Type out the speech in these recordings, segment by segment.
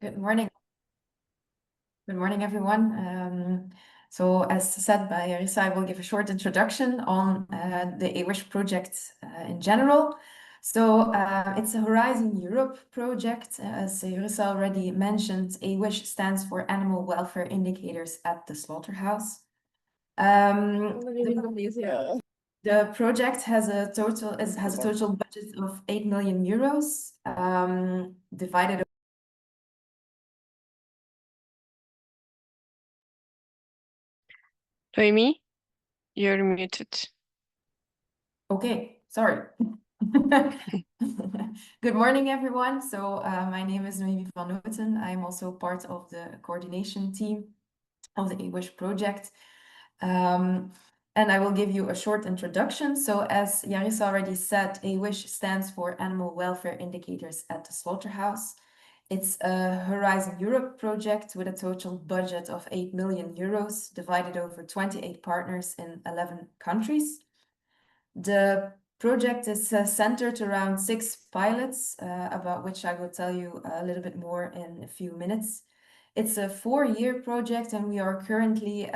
Good morning. Good morning, everyone. So as said by Arisa, I will give a short introduction on the aWISH project in general. So it's a Horizon Europe project. As Arisa already mentioned, aWISH stands for Animal Welfare Indicators at the Slaughterhouse. The project has a total budget of 8 million euros, divided. Noemi, you're muted. Okay, sorry. Good morning, everyone. So my name is Noemi van Noten. I'm also part of the coordination team of the aWISH project. And I will give you a short introduction. So as Yaris already said, aWISH stands for Animal Welfare Indicators at the Slaughterhouse. It's a Horizon Europe project with a total budget of 8 million euros, divided over 28 partners in 11 countries. The project is centered around 6 pilots, about which I will tell you a little bit more in a few minutes. It's a 4-year project, and we are currently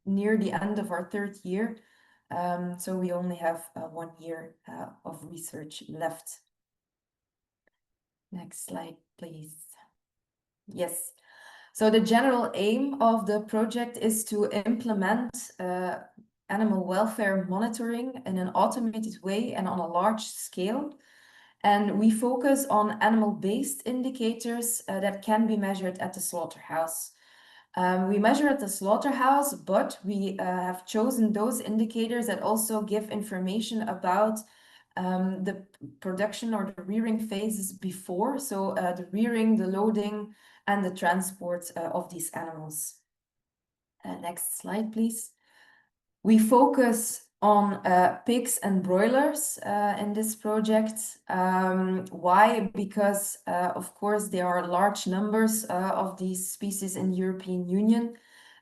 near the end of our 3rd year. So we only have 1 year of research left. Next slide, please. Yes. So the general aim of the project is to implement animal welfare monitoring in an automated way and on a large scale. And we focus on animal-based indicators that can be measured at the slaughterhouse. We measure at the slaughterhouse, but we have chosen those indicators that also give information about the production or the rearing phases before. So the rearing, the loading, and the transport of these animals. Next slide, please. We focus on pigs and broilers in this project. Why? Because, of course, there are large numbers of these species in the European Union.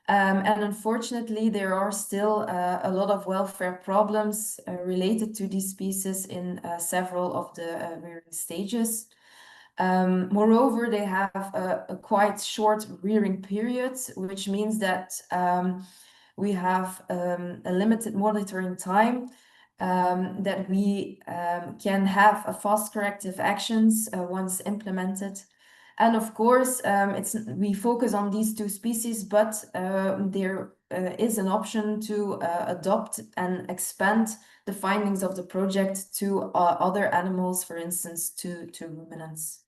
And unfortunately, there are still a lot of welfare problems related to these species in several of the rearing stages. Moreover, they have a quite short rearing period, which means that we have a limited monitoring time, that we can have a fast corrective actions once implemented. And of course, we focus on these 2 species, but there is an option to adopt and expand the findings of the project to other animals, for instance, to ruminants.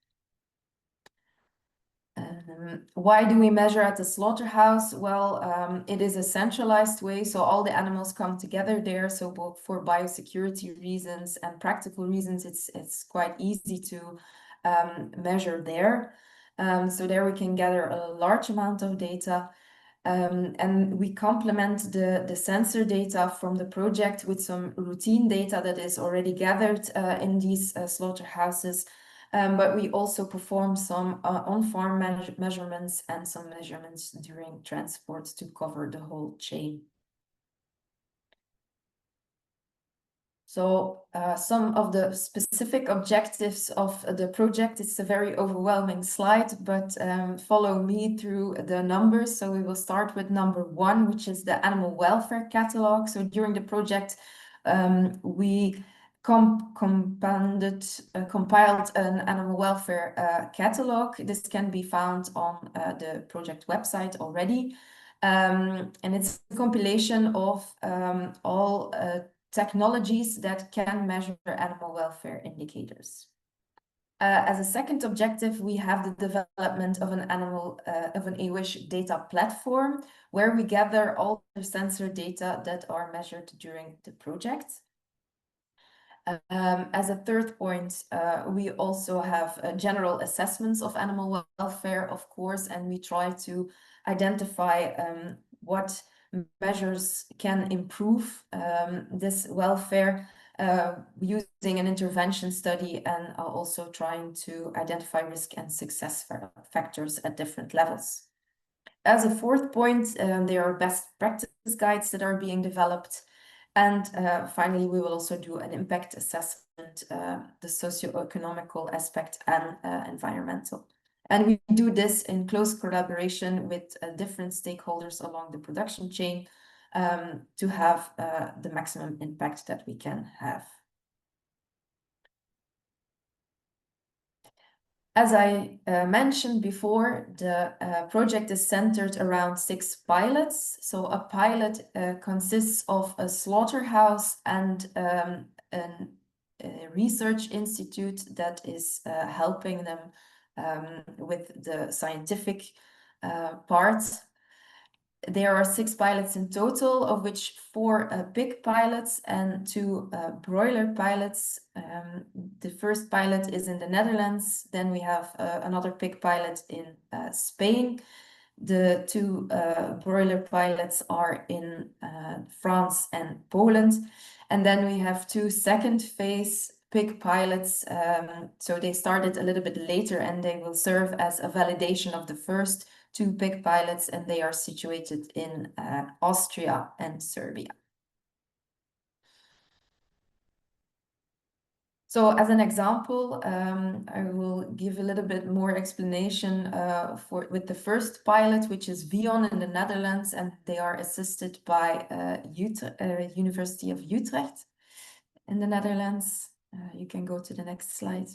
Why do we measure at the slaughterhouse? Well, it is a centralized way, so all the animals come together there. So both for biosecurity reasons and practical reasons, it's quite easy to measure there. So there we can gather a large amount of data. And we complement the sensor data from the project with some routine data that is already gathered in these slaughterhouses. But we also perform some on-farm measurements and some measurements during transport to cover the whole chain. So some of the specific objectives of the project, it's a very overwhelming slide, but follow me through the numbers. So we will start with number 1, which is the animal welfare catalog. So during the project, we compiled an animal welfare catalog. This can be found on the project website already. And it's a compilation of all technologies that can measure animal welfare indicators. As a second objective, we have the development of an aWISH data platform where we gather all the sensor data that are measured during the project. As a third point, we also have general assessments of animal welfare, of course, and we try to identify what measures can improve this welfare using an intervention study, and also trying to identify risk and success factors at different levels. As a fourth point, there are best practice guides that are being developed. And finally, we will also do an impact assessment, the socio-economical aspect and environmental And we do this in close collaboration with different stakeholders along the production chain to have the maximum impact that we can have. As I mentioned before, the project is centered around 6 pilots. So a pilot consists of a slaughterhouse and a research institute that is helping them with the scientific part. There are 6 pilots in total, of which 4 pig pilots and 2 broiler pilots. The first pilot is in the Netherlands. Then we have another pig pilot in Spain. The 2 broiler pilots are in France and Poland. And then we have 2 second phase pig pilots. So they started a little bit later, and they will serve as a validation of the first 2 pig pilots, and they are situated in Austria and Serbia. So as an example, I will give a little bit more explanation with the first pilot, which is Vion in the Netherlands, and they are assisted by University of Utrecht in the Netherlands. You can go to the next slide.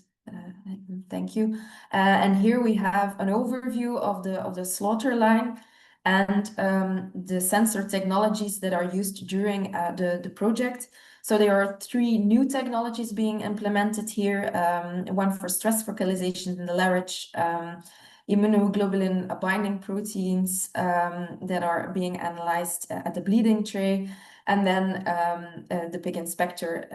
Thank you. And here we have an overview of the slaughter line and the sensor technologies that are used during the project. So there are 3 new technologies being implemented here. One for stress focalization in the larynx, immunoglobulin binding proteins that are being analyzed at the bleeding tray, and then the pig inspector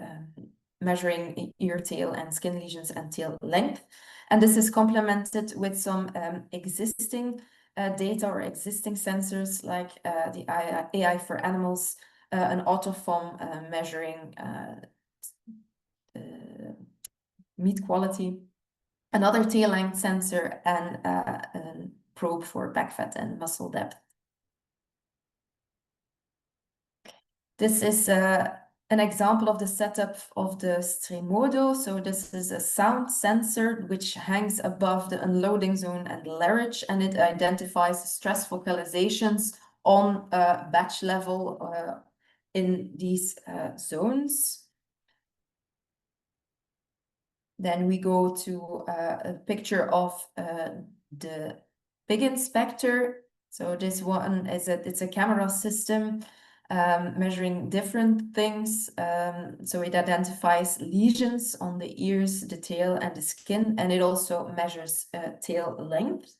measuring ear, tail, and skin lesions and tail length. And this is complemented with some existing data or existing sensors like the AI for animals, an autofom measuring meat quality, another tail length sensor, and a probe for back fat and muscle depth. This is an example of the setup of the Stremodo. So this is a sound sensor which hangs above the unloading zone and the larynx, and it identifies stress focalizations on batch level in these zones. Then we go to a picture of the pig inspector. So this one is it's a camera system measuring different things. So it identifies lesions on the ears, the tail, and the skin, and it also measures tail length.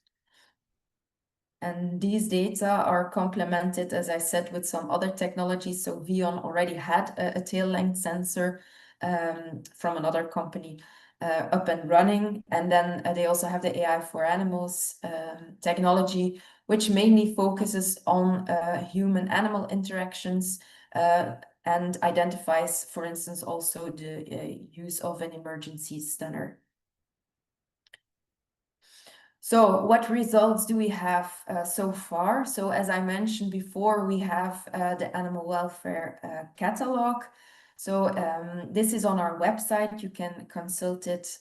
And these data are complemented, as I said, with some other technologies. So Vion already had a tail length sensor from another company up and running. And then they also have the AI for animals technology, which mainly focuses on human-animal interactions and identifies, for instance, also the use of an emergency stunner. So what results do we have so far? So as I mentioned before, we have the animal welfare catalog. So this is on our website. You can consult it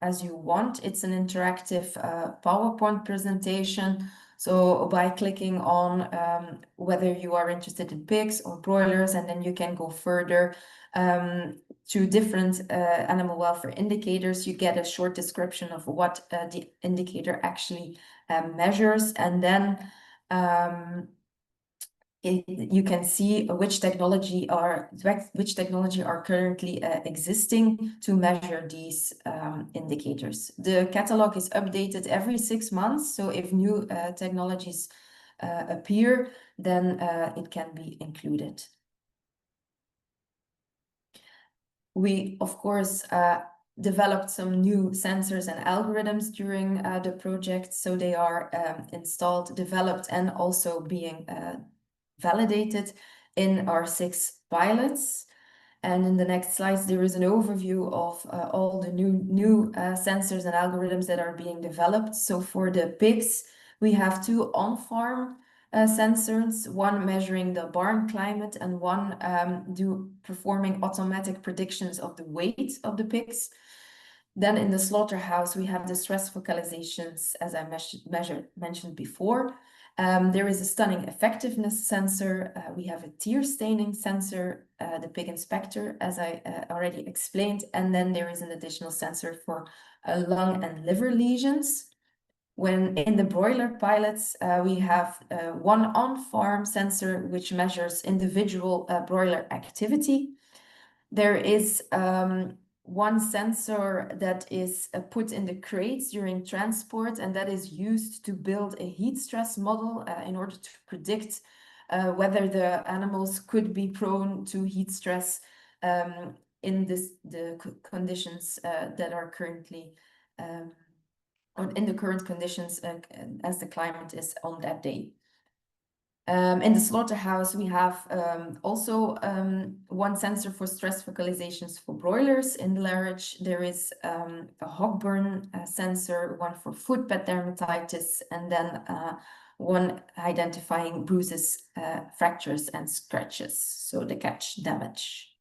as you want. It's an interactive PowerPoint presentation. So by clicking on whether you are interested in pigs or broilers, and then you can go further to different animal welfare indicators, you get a short description of what the indicator actually measures, and then you can see which technology are currently existing to measure these indicators. The catalog is updated every 6 months, so if new technologies appear, then it can be included. We, of course, developed some new sensors and algorithms during the project, so they are installed, developed, and also being validated in our 6 pilots. And in the next slides, there is an overview of all the new sensors and algorithms that are being developed. So for the pigs, we have 2 on-farm sensors, one measuring the barn climate and one performing automatic predictions of the weight of the pigs. Then in the slaughterhouse, we have the stress focalizations, as I mentioned before. There is a stunning effectiveness sensor. We have a tear staining sensor, the pig inspector, as I already explained. And then there is an additional sensor for lung and liver lesions. When in the broiler pilots, we have one on-farm sensor which measures individual broiler activity. There is one sensor that is put in the crates during transport, and that is used to build a heat stress model in order to predict whether the animals could be prone to heat stress in the conditions that are currently or in the current conditions as the climate is on that day. In the slaughterhouse, we have also one sensor for stress focalizations for broilers. In large, there is a hogburn sensor, one for footpad dermatitis, and then one identifying bruises, fractures, and scratches, so the catch damage.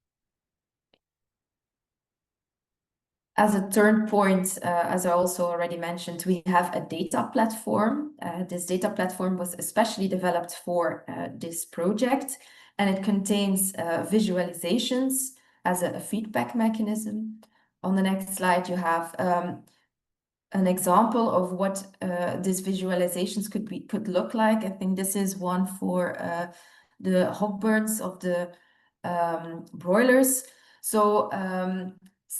As a third point, as I also already mentioned, we have a data platform. This data platform was especially developed for this project, and it contains visualizations as a feedback mechanism. On the next slide, you have an example of what these visualizations could look like. I think this is one for the hogburns of the broilers. So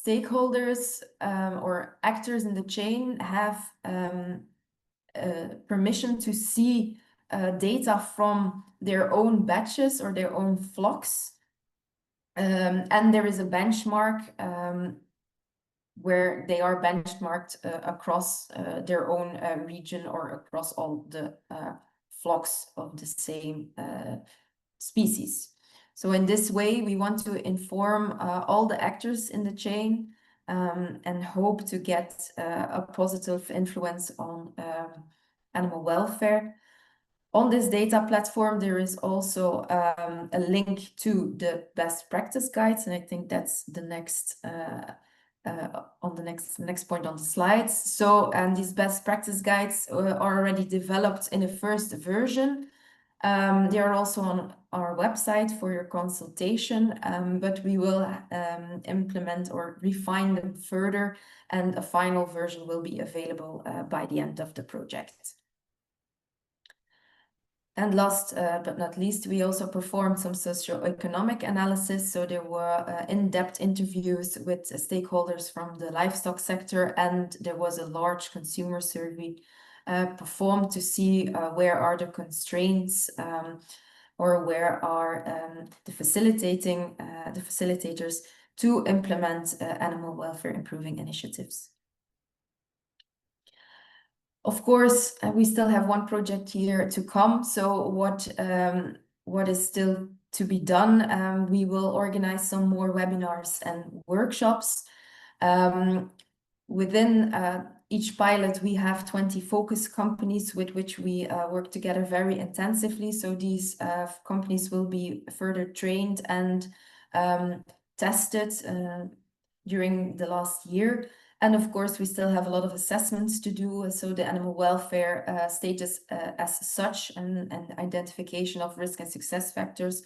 stakeholders or actors in the chain have permission to see data from their own batches or their own flocks. And there is a benchmark where they are benchmarked across their own region or across all the flocks of the same species. So in this way, we want to inform all the actors in the chain and hope to get a positive influence on animal welfare. On this data platform, there is also a link to the best practice guides, and I think that's the next on the next point on the slides. So, and these best practice guides are already developed in a first version. They are also on our website for your consultation, but we will implement or refine them further, and a final version will be available by the end of the project. And last but not least, we also performed some socioeconomic analysis. So there were in-depth interviews with stakeholders from the livestock sector, and there was a large consumer survey performed to see where are the constraints or where are the facilitators to implement animal welfare improving initiatives. Of course, we still have one project here to come. So what is still to be done? We will organize some more webinars and workshops. Within each pilot, we have 20 focus companies with which we work together very intensively. So these companies will be further trained and tested during the last year. And of course, we still have a lot of assessments to do. So the animal welfare status as such, and identification of risk and success factors,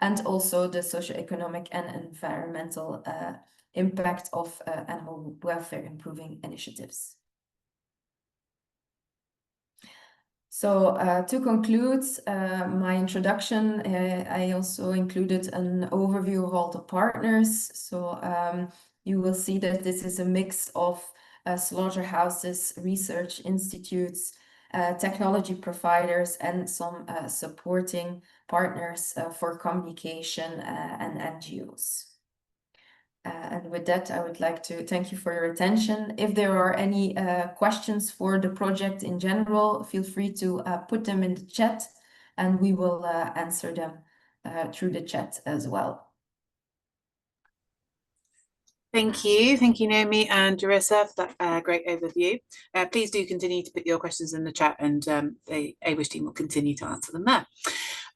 and also the socioeconomic and environmental impact of animal welfare improving initiatives. So to conclude my introduction, I also included an overview of all the partners. So you will see that this is a mix of slaughterhouses, research institutes, technology providers, and some supporting partners for communication and NGOs. And with that, I would like to thank you for your attention. If there are any questions for the project in general, feel free to put them in the chat, and we will answer them through the chat as well. Thank you, Naomi and Jerissa, for that great overview. Please do continue to put your questions in the chat, and the aWISH team will continue to answer them there.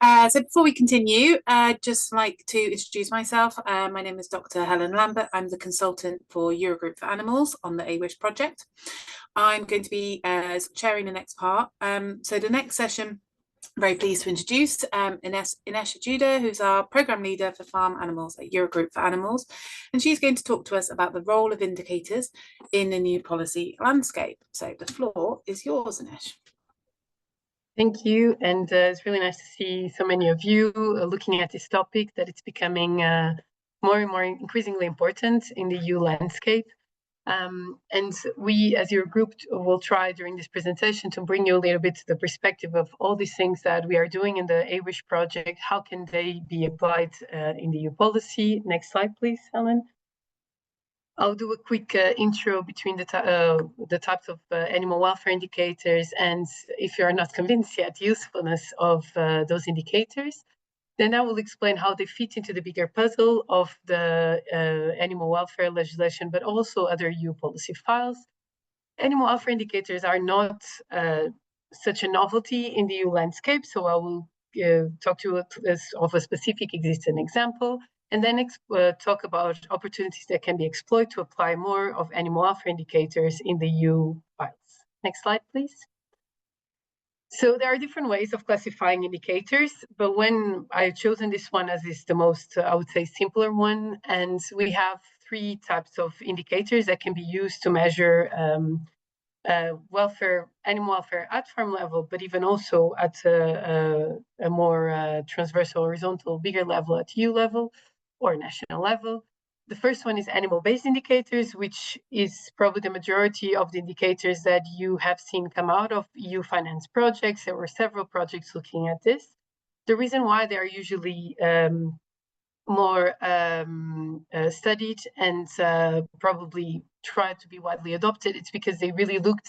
So before we continue, I'd just like to introduce myself. My name is Dr. Helen Lambert. I'm the consultant for Eurogroup for Animals on the aWISH project. I'm going to be chairing the next part. So the next session, I'm very pleased to introduce Ines Ajuda, who's our programme leader for farm animals at Eurogroup for Animals. And she's going to talk to us about the role of indicators in the new policy landscape. So the floor is yours, Ines. Thank you, and it's really nice to see so many of you looking at this topic, that it's becoming more and more increasingly important in the EU landscape. And we, as your group, will try during this presentation to bring you a little bit to the perspective of all these things that we are doing in the aWISH project. How can they be applied in the EU policy? Next slide, please, Helen. I'll do a quick intro between the types of animal welfare indicators, and if you are not convinced yet usefulness of those indicators, then I will explain how they fit into the bigger puzzle of the animal welfare legislation, but also other EU policy files. Animal welfare indicators are not such a novelty in the EU landscape, so I will talk to you of a specific existing example, and then talk about opportunities that can be exploited to apply more of animal welfare indicators in the EU files. Next slide, please. So there are different ways of classifying indicators, but when I've chosen this one as is the most, I would say, simpler one, and we have three types of indicators that can be used to measure animal welfare at farm level, but even also at a more transversal, horizontal, bigger level at EU level or national level. The first one is animal-based indicators, which is probably the majority of the indicators that you have seen come out of EU finance projects. There were several projects looking at this. The reason why they are usually more studied and probably try to be widely adopted, it's because they really look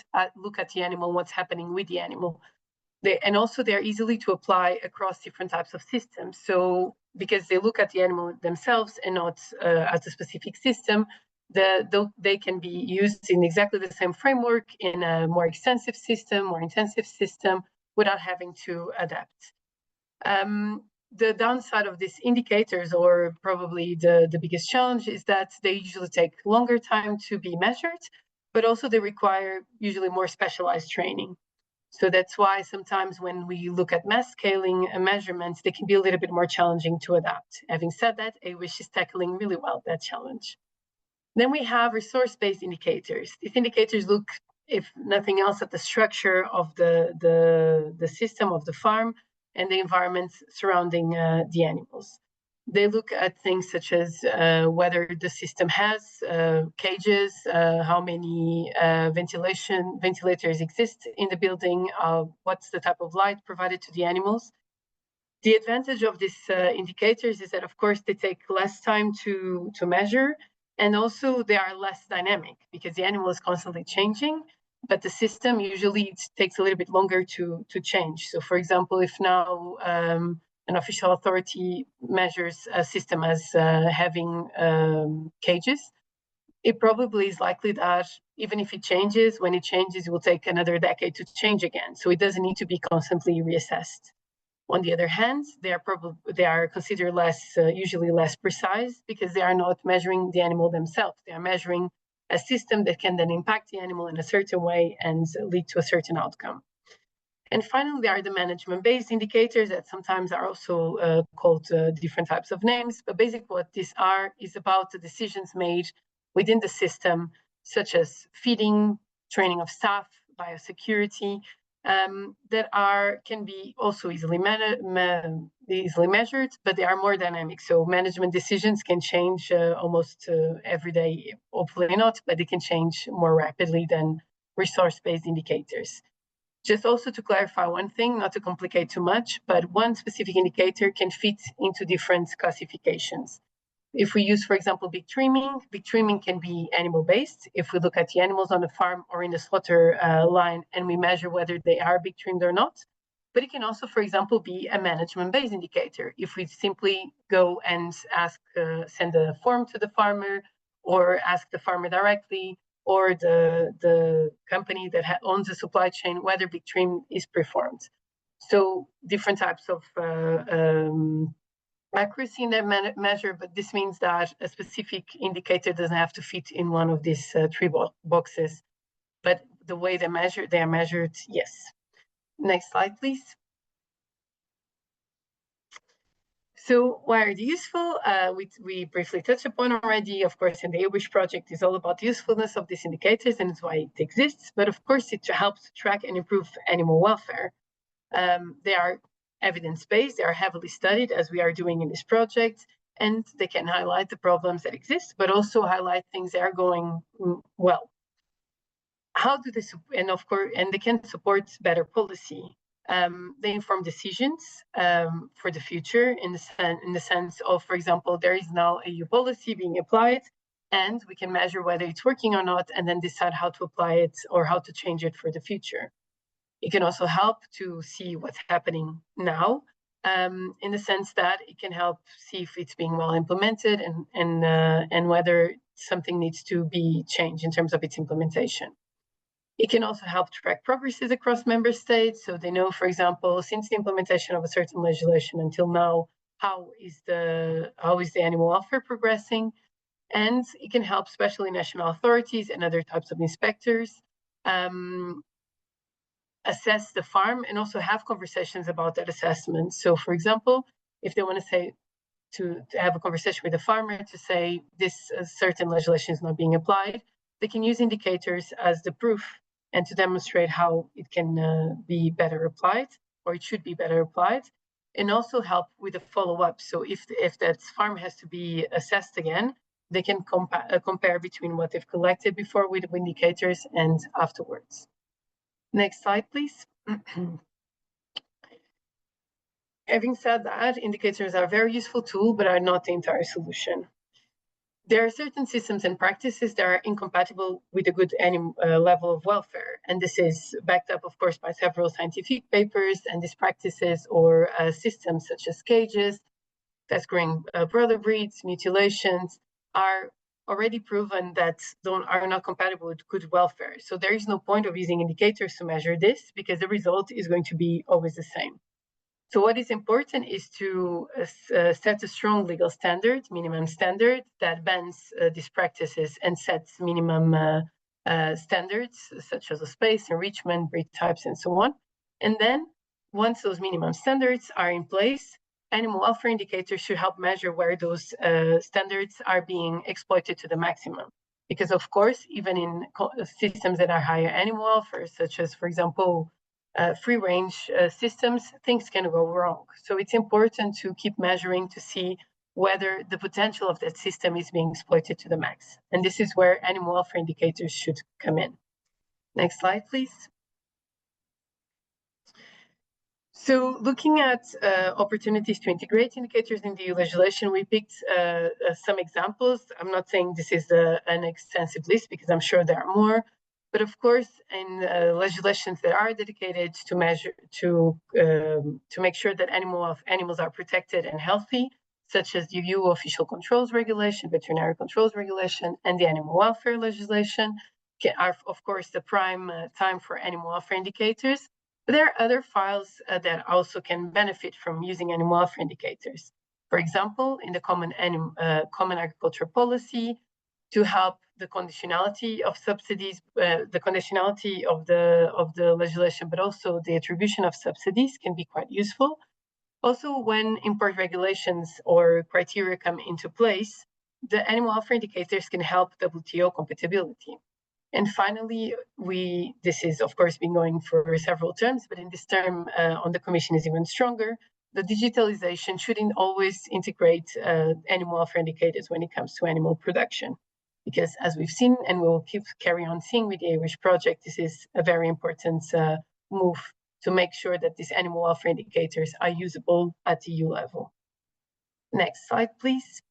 at the animal, what's happening with the animal. And also they're easily to apply across different types of systems. So because they look at the animal themselves and not as a specific system, they can be used in exactly the same framework in a more extensive system, more intensive system, without having to adapt. The downside of these indicators, or probably the biggest challenge, is that they usually take longer time to be measured, but also they require usually more specialized training. So that's why sometimes when we look at mass scaling measurements, they can be a little bit more challenging to adapt. Having said that, aWISH is tackling really well that challenge. Then we have resource-based indicators. These indicators look, if nothing else, at the structure of the system of the farm and the environment surrounding the animals. They look at things such as whether the system has cages, how many ventilators exist in the building, what's the type of light provided to the animals. The advantage of these indicators is that, of course, they take less time to measure, and also they are less dynamic because the animal is constantly changing, but the system usually takes a little bit longer to change. So, for example, if now an official authority measures a system as having cages, it probably is likely that even if it changes, when it changes, it will take another decade to change again. So it doesn't need to be constantly reassessed. On the other hand, they are considered usually less precise because they are not measuring the animal themselves. They are measuring a system that can then impact the animal in a certain way and lead to a certain outcome. And finally, there are the management-based indicators that sometimes are also called different types of names. But basically what these are is about the decisions made within the system, such as feeding, training of staff, biosecurity, that can be also easily measured, but they are more dynamic. So management decisions can change almost every day, hopefully not, but they can change more rapidly than resource-based indicators. Just also to clarify one thing, not to complicate too much, but one specific indicator can fit into different classifications. If we use, for example, big trimming can be animal-based. If we look at the animals on the farm or in the slaughter line and we measure whether they are big trimmed or not. But it can also, for example, be a management-based indicator. If we simply go and send a form to the farmer or ask the farmer directly, or the company that owns the supply chain, whether big trim is performed. So different types of accuracy in that measure, but this means that a specific indicator doesn't have to fit in one of these three boxes. But the way they are measured, yes. Next slide, please. So why are they useful? We briefly touched upon already. Of course, in the aWISH project is all about the usefulness of these indicators, and it's why it exists. But of course, it helps to track and improve animal welfare. They are evidence-based, they are heavily studied, as we are doing in this project, and they can highlight the problems that exist, but also highlight things that are going well. How do they, and of course, and they can support better policy. They inform decisions for the future in the sense of, for example, there is now a EU policy being applied, and we can measure whether it's working or not, and then decide how to apply it or how to change it for the future. It can also help to see what's happening now, in the sense that it can help see if it's being well implemented and whether something needs to be changed in terms of its implementation. It can also help track progresses across member states, so they know, for example, since the implementation of a certain legislation until now, how is the animal welfare progressing, and it can help especially national authorities and other types of inspectors assess the farm and also have conversations about that assessment. So, for example, if they want to say to have a conversation with the farmer to say this certain legislation is not being applied, they can use indicators as the proof and to demonstrate how it can be better applied, or it should be better applied, and also help with a follow-up. So if that farm has to be assessed again, they can compare between what they've collected before with indicators and afterwards. Next slide, please. Having said that, indicators are a very useful tool, but are not the entire solution. There are certain systems and practices that are incompatible with a good level of welfare. And this is backed up, of course, by several scientific papers. And these practices or systems such as cages, fast growing broiler breeds, mutilations, are already proven that are not compatible with good welfare. So there is no point of using indicators to measure this because the result is going to be always the same. So what is important is to set a strong legal standard, minimum standard, that bans these practices and sets minimum standards such as a space, enrichment, breed types, and so on. And then once those minimum standards are in place, animal welfare indicators should help measure where those standards are being exploited to the maximum. Because of course, even in systems that are higher animal welfare, such as, for example, free-range systems, things can go wrong. So it's important to keep measuring to see whether the potential of that system is being exploited to the max. And this is where animal welfare indicators should come in. Next slide, please. So looking at opportunities to integrate indicators in the EU legislation, we picked some examples. I'm not saying this is an extensive list because I'm sure there are more. But of course, in legislations that are dedicated to measure to make sure that animals are protected and healthy, such as the EU Official Controls Regulation, Veterinary Controls Regulation, and the Animal Welfare Legislation, are of course the prime time for animal welfare indicators. But there are other files that also can benefit from using animal welfare indicators. For example, in the Common Agriculture Policy, to help the conditionality of subsidies, the conditionality of the legislation, but also the attribution of subsidies can be quite useful. Also, when import regulations or criteria come into place, the animal welfare indicators can help WTO compatibility. And finally, this is of course been going for several terms, but in this term on the Commission is even stronger. The digitalization shouldn't always integrate animal welfare indicators when it comes to animal production. Because as we've seen, and we'll carry on seeing with the aWISH project, this is a very important move to make sure that these animal welfare indicators are usable at the EU level. Next slide, please.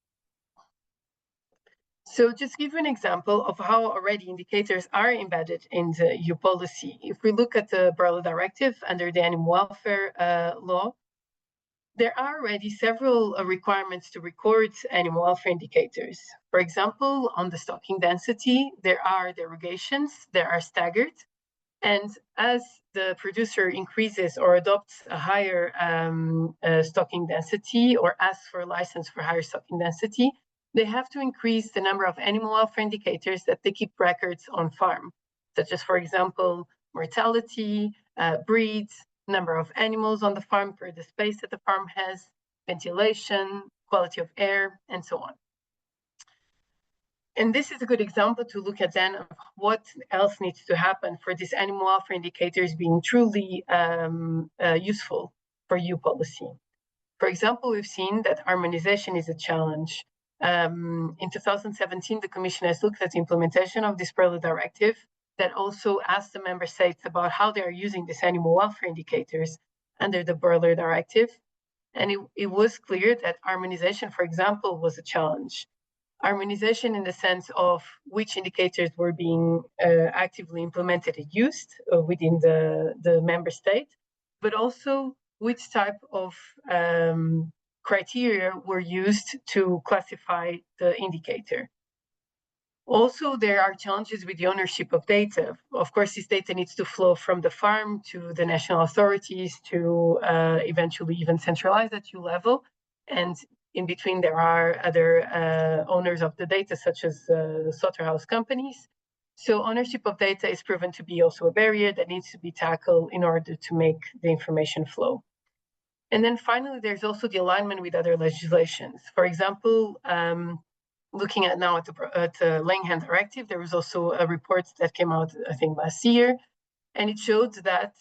So just to give you an example of how already indicators are embedded in the EU policy. If we look at the broiler directive under the animal welfare law, there are already several requirements to record animal welfare indicators. For example, on the stocking density, there are derogations that are staggered. And as the producer increases or adopts a higher stocking density or asks for a license for higher stocking density, they have to increase the number of animal welfare indicators that they keep records on farm, such as, for example, mortality, breeds, number of animals on the farm per the space that the farm has, ventilation, quality of air, and so on. And this is a good example to look at then of what else needs to happen for these animal welfare indicators being truly useful for EU policy. For example, we've seen that harmonization is a challenge. In 2017, the Commission has looked at the implementation of this broiler directive that also asked the member states about how they are using these animal welfare indicators under the broiler directive. And it was clear that harmonization, for example, was a challenge. Harmonization in the sense of which indicators were being actively implemented and used within the member state, but also which type of criteria were used to classify the indicator. Also, there are challenges with the ownership of data. Of course, this data needs to flow from the farm to the national authorities to eventually even centralize at EU level. And in between, there are other owners of the data, such as the slaughterhouse companies. So ownership of data is proven to be also a barrier that needs to be tackled in order to make the information flow. And then finally, there's also the alignment with other legislations. For example, looking at now at the laying hen directive, there was also a report that came out, I think, last year, and it showed that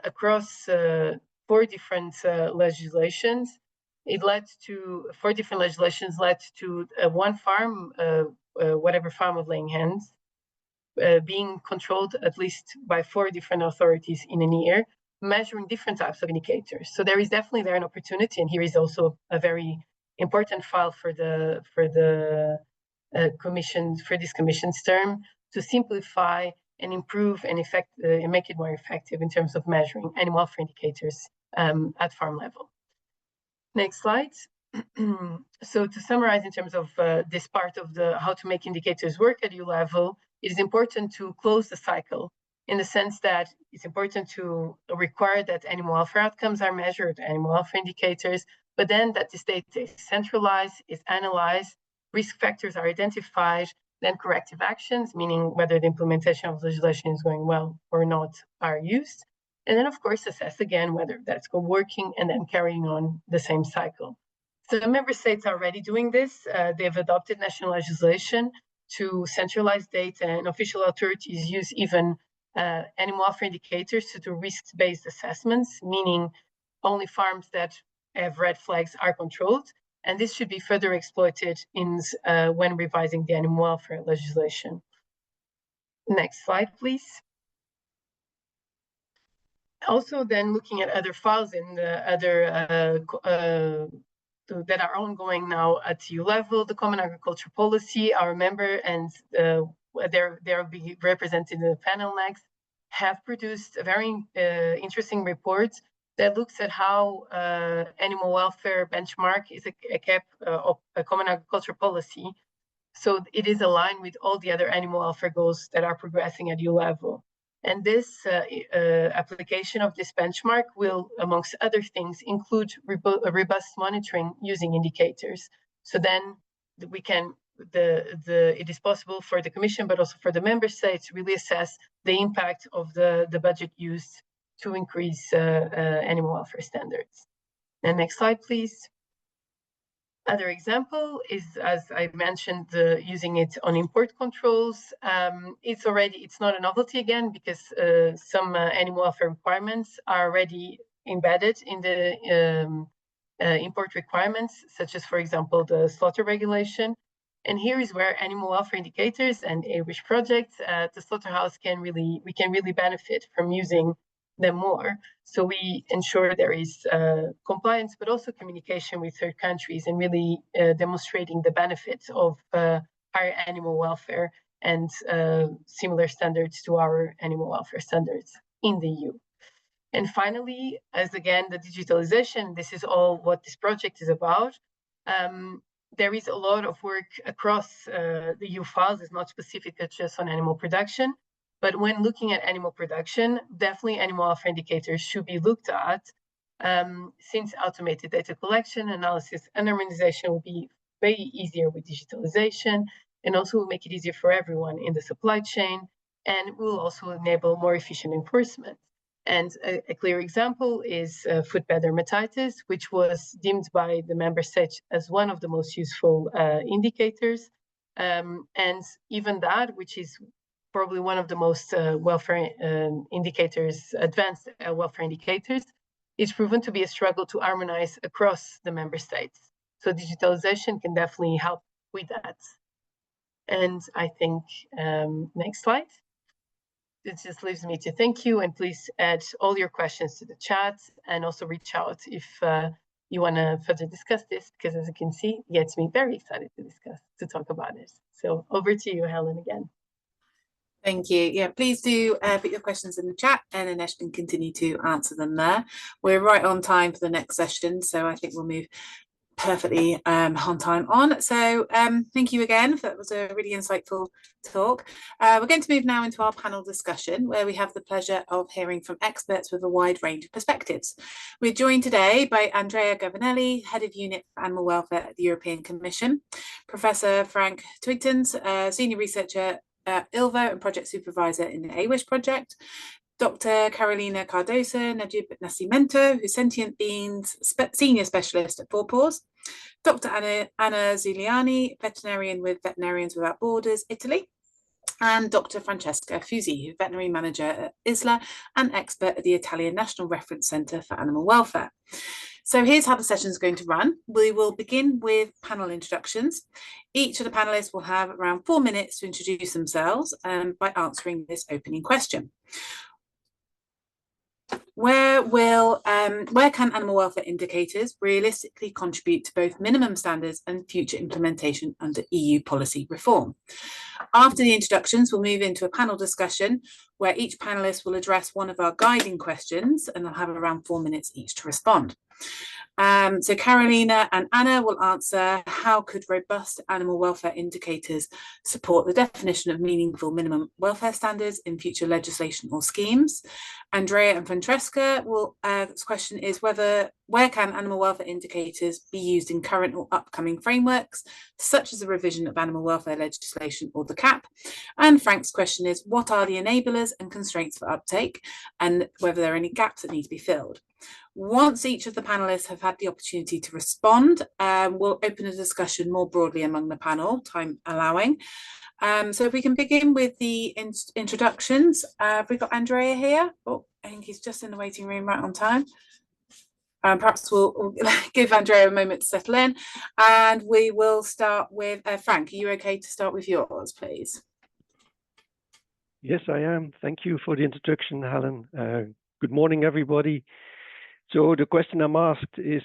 across 4 different legislations, it led to 4 different legislations led to one farm, whatever farm of laying hens, being controlled at least by 4 different authorities in a year, measuring different types of indicators. So there is definitely an opportunity, and here is also a very important file for the commission, for this commission's term, to simplify and improve and make it more effective in terms of measuring animal welfare indicators at farm level. Next slide. So to summarize in terms of this part of the how to make indicators work at EU level, it is important to close the cycle in the sense that it's important to require that animal welfare outcomes are measured, animal welfare indicators, but then that this data is centralized, is analyzed, risk factors are identified, then corrective actions, meaning whether the implementation of legislation is going well or not, are used. And then, of course, assess again whether that's working and then carrying on the same cycle. So the member states are already doing this. They've adopted national legislation to centralize data, and official authorities use even animal welfare indicators to do risk-based assessments, meaning only farms that have red flags are controlled. And this should be further exploited in when revising the animal welfare legislation. Next slide, please. Also, then looking at other files in the other that are ongoing now at EU level, the Common Agriculture Policy, our member and they'll be represented in the panel next, have produced a very interesting report that looks at how animal welfare benchmark is a common agriculture policy. So it is aligned with all the other animal welfare goals that are progressing at EU level. And this application of this benchmark will, amongst other things, include robust monitoring using indicators. So then we can, it is possible for the Commission, but also for the member states, to really assess the impact of the budget used to increase animal welfare standards. And next slide, please. Other example is, as I mentioned, using it on import controls. It's not a novelty again, because some animal welfare requirements are already embedded in the import requirements, such as, for example, the slaughter regulation. And here is where animal welfare indicators and aWISH projects, the slaughterhouse can really benefit from using them more. So we ensure there is compliance, but also communication with third countries, and really demonstrating the benefits of higher animal welfare and similar standards to our animal welfare standards in the EU. And finally, as again, the digitalization, this is all what this project is about. There is a lot of work across the EU files. It's not specific just on animal production, But when looking at animal production, definitely animal welfare indicators should be looked at, since automated data collection, analysis, and harmonization will be way easier with digitalization, and also will make it easier for everyone in the supply chain, and will also enable more efficient enforcement. And a clear example is footbed dermatitis, which was deemed by the member states as one of the most useful indicators. And even that, which is probably one of the most welfare indicators, advanced welfare indicators, is proven to be a struggle to harmonize across the member states. So digitalization can definitely help with that. And I think, next slide. It just leaves me to thank you, and please add all your questions to the chat, and also reach out if you want to further discuss this, because as you can see, it gets me very excited to talk about it. So over to you, Helen, again. Thank you. Yeah, please do put your questions in the chat, and Anesh can continue to answer them there. We're right on time for the next session, so I think we'll move perfectly on time on. So thank you again. That was a really insightful talk. We're going to move now into our panel discussion, where we have the pleasure of hearing from experts with a wide range of perspectives. We're joined today by Andrea Govanelli, Head of Unit for Animal Welfare at the European Commission, Professor Frank Twigtons, Senior Researcher at ILVA and Project Supervisor in the AWISH project, Dr. Carolina Cardoso Najib Nascimento, who's Sentient Beings Senior Specialist at Four Paws, Dr. Anna Zuliani, veterinarian with Veterinarians Without Borders, Italy, and Dr. Francesca Fusi, Veterinary Manager at ISLA and expert at the Italian National Reference Centre for Animal Welfare. So here's how the session is going to run. We will begin with panel introductions. Each of the panelists will have around 4 minutes to introduce themselves by answering this opening question. Where can animal welfare indicators realistically contribute to both minimum standards and future implementation under EU policy reform? After the introductions, we'll move into a panel discussion where each panelist will address one of our guiding questions, and they'll have around 4 minutes each to respond. So Carolina and Anna will answer, how could robust animal welfare indicators support the definition of meaningful minimum welfare standards in future legislation or schemes? Andrea and Francesca will, question is where can animal welfare indicators be used in current or upcoming frameworks, such as the revision of animal welfare legislation or the CAP? And Frank's question is, what are the enablers and constraints for uptake, and whether there are any gaps that need to be filled? Once each of the panelists have had the opportunity to respond, we'll open a discussion more broadly among the panel, time allowing. So if we can begin with the introductions. Have we got Andrea here? Oh, I think he's just in the waiting room right on time. Perhaps we'll give Andrea a moment to settle in, and we will start with Frank. Are you okay to start with yours, please? Yes, I am. Thank you for the introduction, Helen. Good morning, everybody. So the question I'm asked is,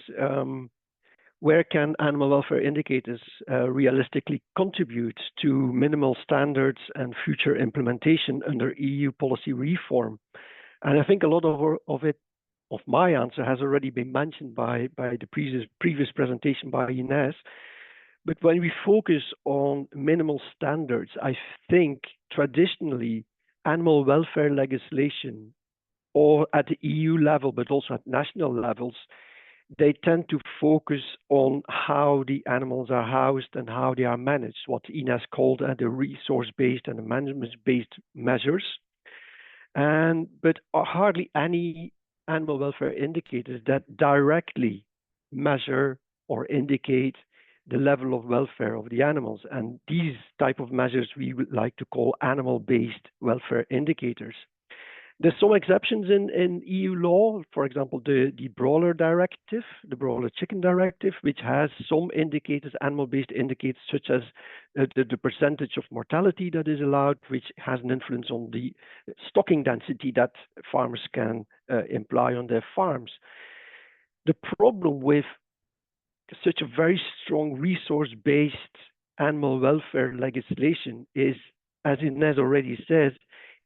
where can animal welfare indicators realistically contribute to minimal standards and future implementation under EU policy reform? And I think a lot of my answer has already been mentioned by the previous presentation by Ines. But when we focus on minimal standards, I think traditionally animal welfare legislation, or at the EU level, but also at national levels, they tend to focus on how the animals are housed and how they are managed, what Ines called the resource-based and the management-based measures. But hardly any animal welfare indicators that directly measure or indicate the level of welfare of the animals. And these type of measures we would like to call animal-based welfare indicators. There's some exceptions in EU law, for example, the broiler directive, the broiler chicken directive, which has some indicators, animal-based indicators, such as the percentage of mortality that is allowed, which has an influence on the stocking density that farmers can imply on their farms. The problem with such a very strong resource-based animal welfare legislation is, as Ines already says,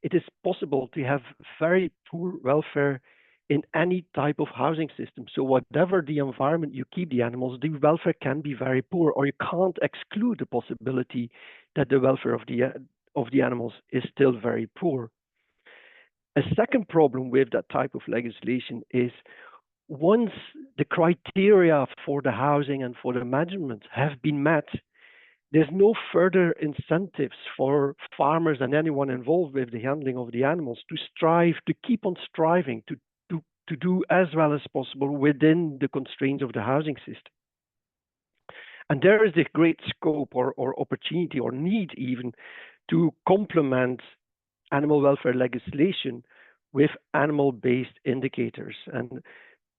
it is possible to have very poor welfare in any type of housing system. So whatever the environment you keep the animals, the welfare can be very poor, or you can't exclude the possibility that the welfare of the animals is still very poor. A second problem with that type of legislation is once the criteria for the housing and for the management have been met, there's no further incentives for farmers and anyone involved with the handling of the animals to strive, to keep on striving, to do as well as possible within the constraints of the housing system. And there is a great scope or opportunity or need even to complement animal welfare legislation with animal-based indicators. And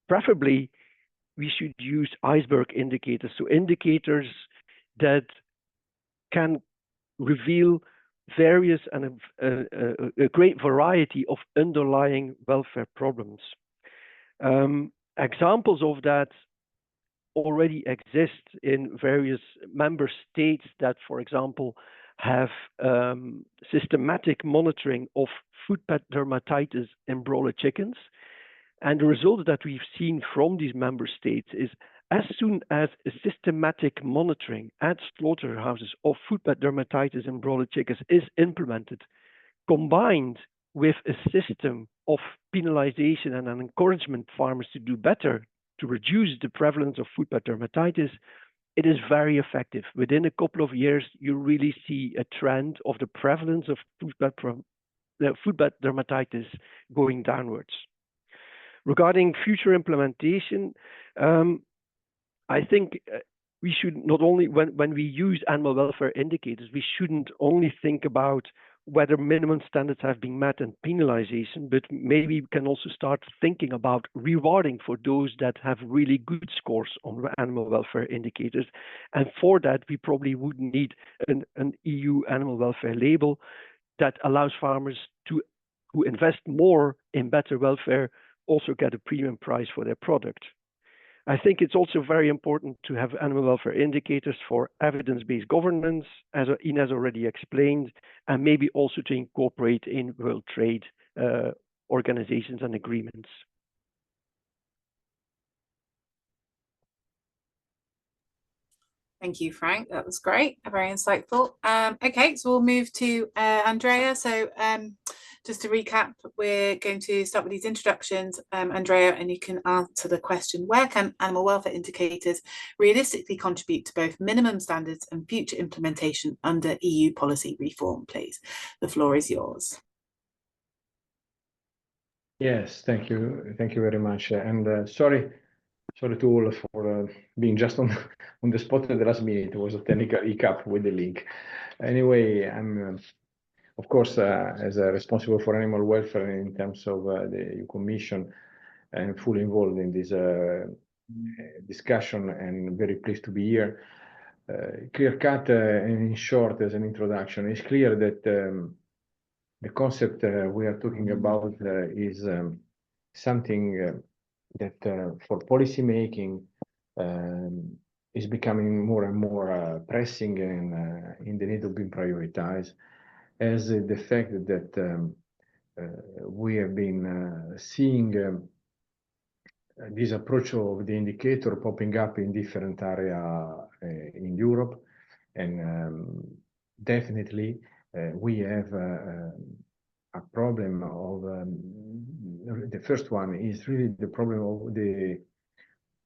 preferably, we should use iceberg indicators, so indicators that can reveal various and a great variety of underlying welfare problems. Examples of that already exist in various member states that, for example, have systematic monitoring of foot pad dermatitis in broiler chickens. And the result that we've seen from these member states is as soon as a systematic monitoring at slaughterhouses of foot pad dermatitis in broiler chickens is implemented, combined with a system of penalization and an encouragement farmers to do better to reduce the prevalence of foot pad dermatitis, it is very effective. Within a couple of years, you really see a trend of the prevalence of foot pad dermatitis going downwards. Regarding future implementation, I think we should not only, when we use animal welfare indicators, we shouldn't only think about whether minimum standards have been met and penalization, but maybe we can also start thinking about rewarding for those that have really good scores on animal welfare indicators. And for that, we probably would need an EU animal welfare label that allows farmers who invest more in better welfare also get a premium price for their product. I think it's also very important to have animal welfare indicators for evidence-based governance, as Ines already explained, and maybe also to incorporate in World Trade organizations and agreements. Thank you, Frank. That was great. Very insightful. Okay, so we'll move to Andrea. So just to recap, we're going to start with these introductions, Andrea, and you can answer the question, where can animal welfare indicators realistically contribute to both minimum standards and future implementation under EU policy reform, please? The floor is yours. Yes, thank you. Thank you very much. And sorry to all for being just on the spot at the last minute. It was a technical hiccup with the link. Anyway, I'm of course as responsible for animal welfare in terms of the EU Commission, I'm fully involved in this discussion and very pleased to be here. Clear cut and in short, as an introduction, it's clear that the concept we are talking about is something that for policy making is becoming more and more pressing and in the need of being prioritized, as the fact that we have been seeing this approach of the indicator popping up in different areas in Europe, and definitely we have a problem of the first one is really the problem of the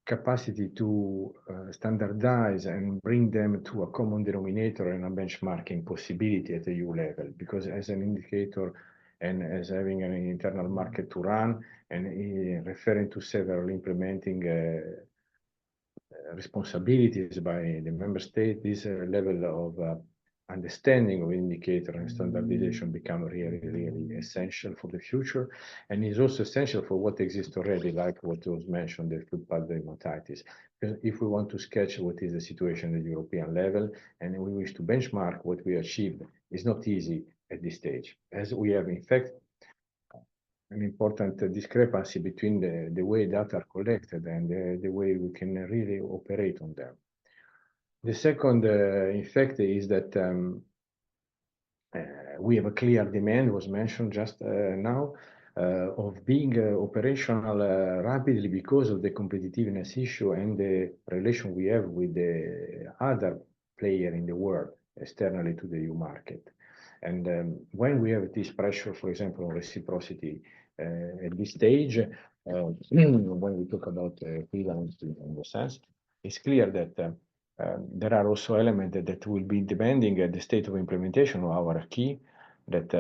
capacity to standardize and bring them to a common denominator and a benchmarking possibility at the EU level, because as an indicator and as having an internal market to run and referring to several implementing responsibilities by the member state, this level of understanding of indicator and standardization become really, really essential for the future, and is also essential for what exists already, like what was mentioned, the foot pad dermatitis. Because if we want to sketch what is the situation at the European level, and we wish to benchmark what we achieved, it's not easy at this stage, as we have in fact an important discrepancy between the way data are collected and the way we can really operate on them. The second effect is that we have a clear demand, was mentioned just now, of being operational rapidly because of the competitiveness issue and the relation we have with the other player in the world externally to the EU market. And when we have this pressure, for example, on reciprocity at this stage, when we talk about freelance in the sense, it's clear that there are also elements that will be depending at the state of implementation of our key, that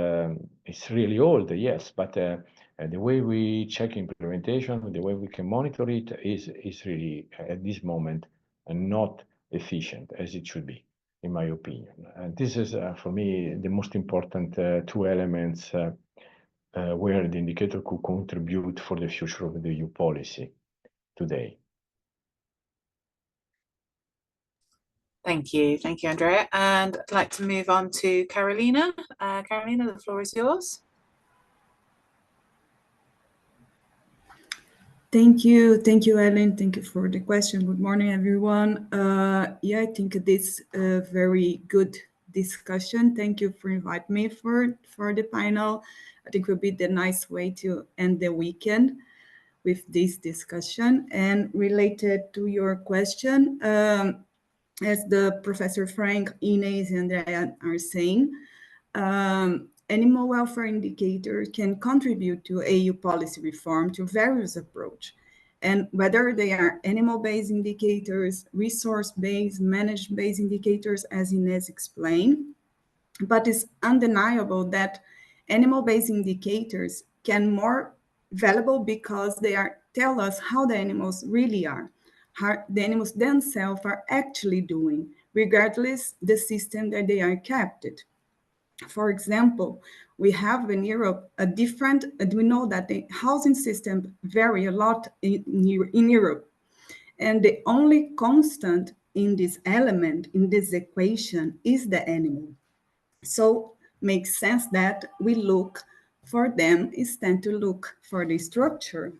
it's really old, yes, but the way we check implementation, the way we can monitor it is really at this moment not efficient as it should be, in my opinion. And this is for me the most important two elements where the indicator could contribute for the future of the EU policy today. Thank you, Andrea. And I'd like to move on to Carolina. Carolina, the floor is yours. Thank you, Ellen. Thank you for the question. Good morning, everyone. Yeah, I think this very good discussion. Thank you for inviting me for the panel. I think it will be the nice way to end the weekend with this discussion. And related to your question, as the Professor Frank, Ines, and Andrea are saying, animal welfare indicators can contribute to EU policy reform to various approaches. And whether they are animal-based indicators, resource-based, managed-based indicators, as Ines explained, but it's undeniable that animal-based indicators can be more valuable because they tell us how the animals really are, how the animals themselves are actually doing, regardless the system that they are kept in. For example, we have in Europe we know that the housing systems vary a lot in Europe. And the only constant in this element, in this equation, is the animal. So makes sense that we look for them instead to look for the structure.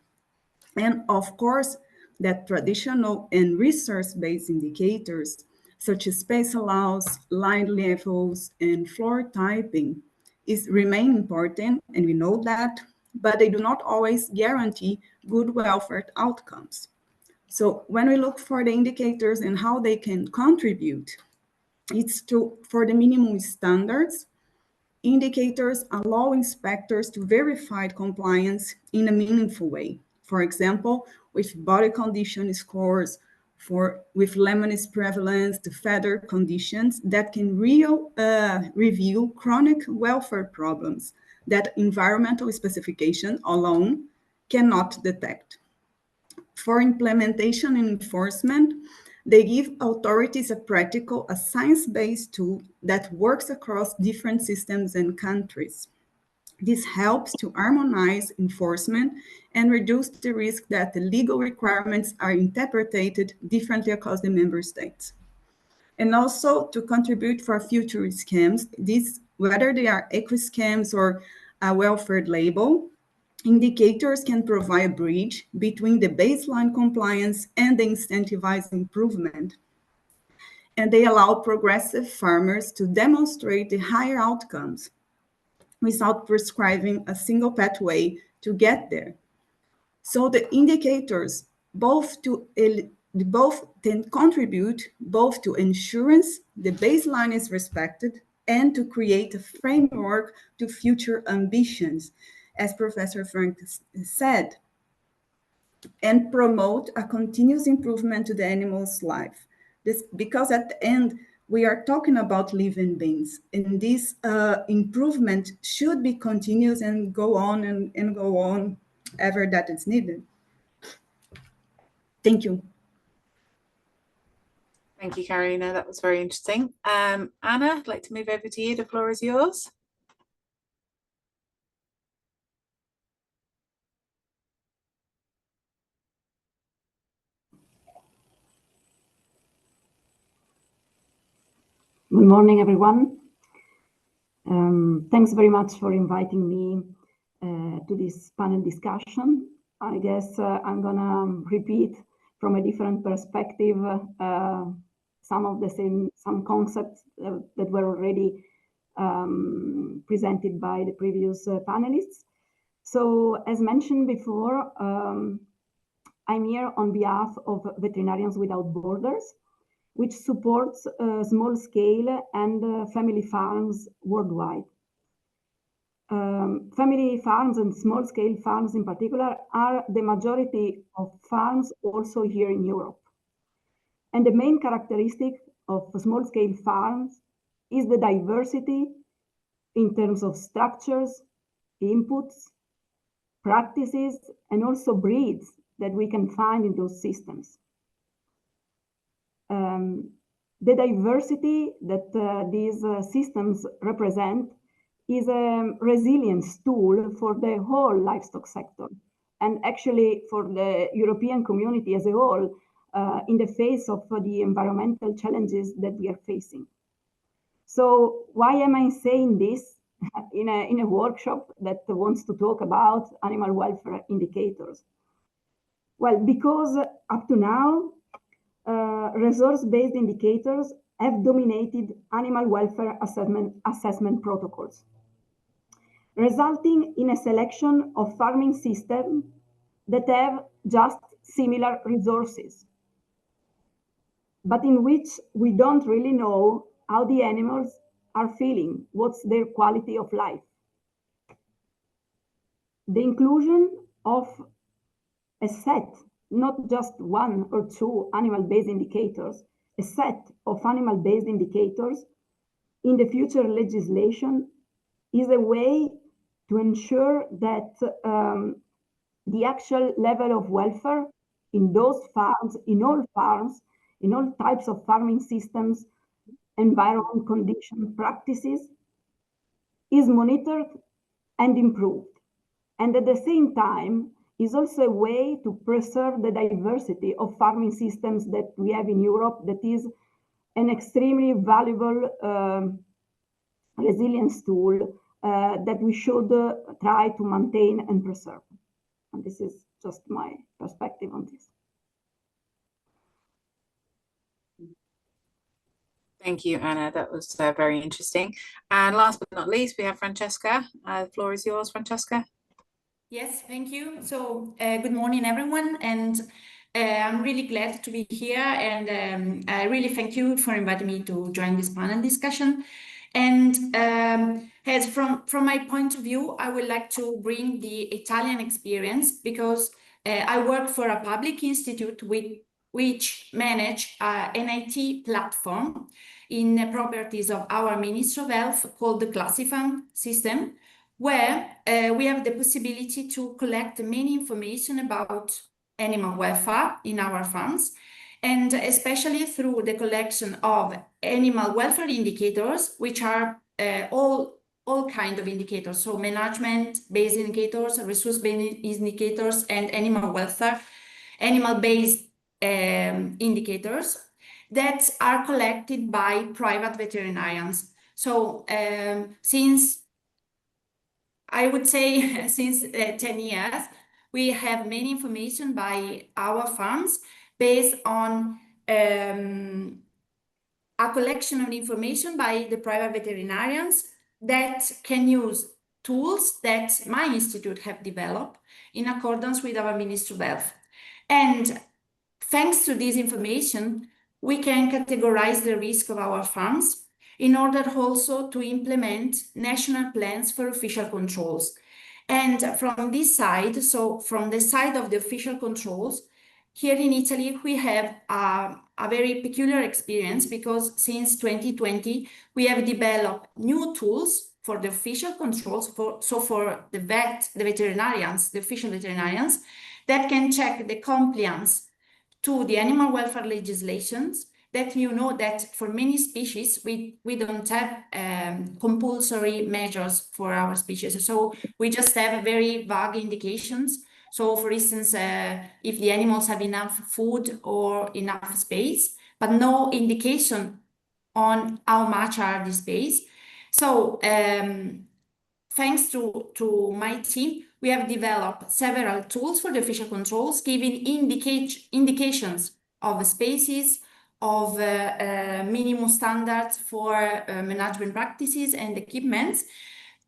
And of course, that traditional and resource-based indicators such as space allows, line levels, and floor typing remain important, and we know that, but they do not always guarantee good welfare outcomes. So when we look for the indicators and how they can contribute, it's for the minimum standards. Indicators allow inspectors to verify compliance in a meaningful way. For example, with body condition scores, with lemons prevalence to feather conditions that can reveal chronic welfare problems that environmental specification alone cannot detect. For implementation and enforcement, they give authorities a science-based tool that works across different systems and countries. This helps to harmonize enforcement and reduce the risk that the legal requirements are interpreted differently across the member states. And also to contribute for future scams, whether they are eco-scams or a welfare label, indicators can provide a bridge between the baseline compliance and the incentivized improvement. And they allow progressive farmers to demonstrate the higher outcomes without prescribing a single pathway to get there. So the indicators both can contribute both to ensurance the baseline is respected and to create a framework to future ambitions, as Professor Frank said, and promote a continuous improvement to the animal's life. Because at the end, we are talking about living beings, and this improvement should be continuous and go on and go on ever that is needed. Thank you. Thank you, Carolina. That was very interesting. Anna, I'd like to move over to you. The floor is yours. Good morning, everyone. Thanks very much for inviting me to this panel discussion. I guess I'm gonna repeat from a different perspective some concepts that were already presented by the previous panelists. So, as mentioned before, I'm here on behalf of Veterinarians Without Borders. which supports small-scale and family farms worldwide. Family farms and small-scale farms in particular are the majority of farms also here in Europe. And the main characteristic of small-scale farms is the diversity in terms of structures, inputs, practices, and also breeds that we can find in those systems. The diversity that these systems represent is a resilience tool for the whole livestock sector, and actually for the European community as a whole, in the face of the environmental challenges that we are facing. So why am I saying this in a workshop that wants to talk about animal welfare indicators? Well, because up to now, resource-based indicators have dominated animal welfare assessment protocols, resulting in a selection of farming systems that have just similar resources, but in which we don't really know how the animals are feeling, what's their quality of life. The inclusion of a set, not just one or two animal-based indicators, a set of animal-based indicators in the future legislation is a way to ensure that the actual level of welfare in those farms, in all types of farming systems, environment condition practices, is monitored and improved. And at the same time, is also a way to preserve the diversity of farming systems that we have in Europe, that is an extremely valuable resilience tool that we should try to maintain and preserve. And this is just my perspective on this. Thank you, Anna. That was very interesting. And last but not least, we have Francesca. The floor is yours, Francesca. Yes, thank you. So good morning, everyone. And I'm really glad to be here. And I really thank you for inviting me to join this panel discussion. And as from my point of view, I would like to bring the Italian experience, because I work for a public institute which manage an IT platform in the properties of our Ministry of Health called the Classifam system, where we have the possibility to collect many information about animal welfare in our farms, and especially through the collection of animal welfare indicators, which are all kinds of indicators, so management-based indicators, resource-based indicators, and animal welfare, animal-based indicators that are collected by private veterinarians. So since I would say since 10 years, we have many information by our farms based on a collection of information by the private veterinarians that can use tools that my institute have developed in accordance with our Ministry of Health. And thanks to this information, we can categorize the risk of our farms in order also to implement national plans for official controls. And from this side, so from the side of the official controls, here in Italy, we have a very peculiar experience, because since 2020, we have developed new tools for the official controls, for the veterinarians, the official veterinarians, that can check the compliance to the animal welfare legislations, that you know that for many species, we don't have compulsory measures for our species. So we just have very vague indications. So for instance, if the animals have enough food or enough space, but no indication on how much are the space. So thanks to my team, we have developed several tools for the official controls, giving indications of species, of minimum standards for management practices and equipment.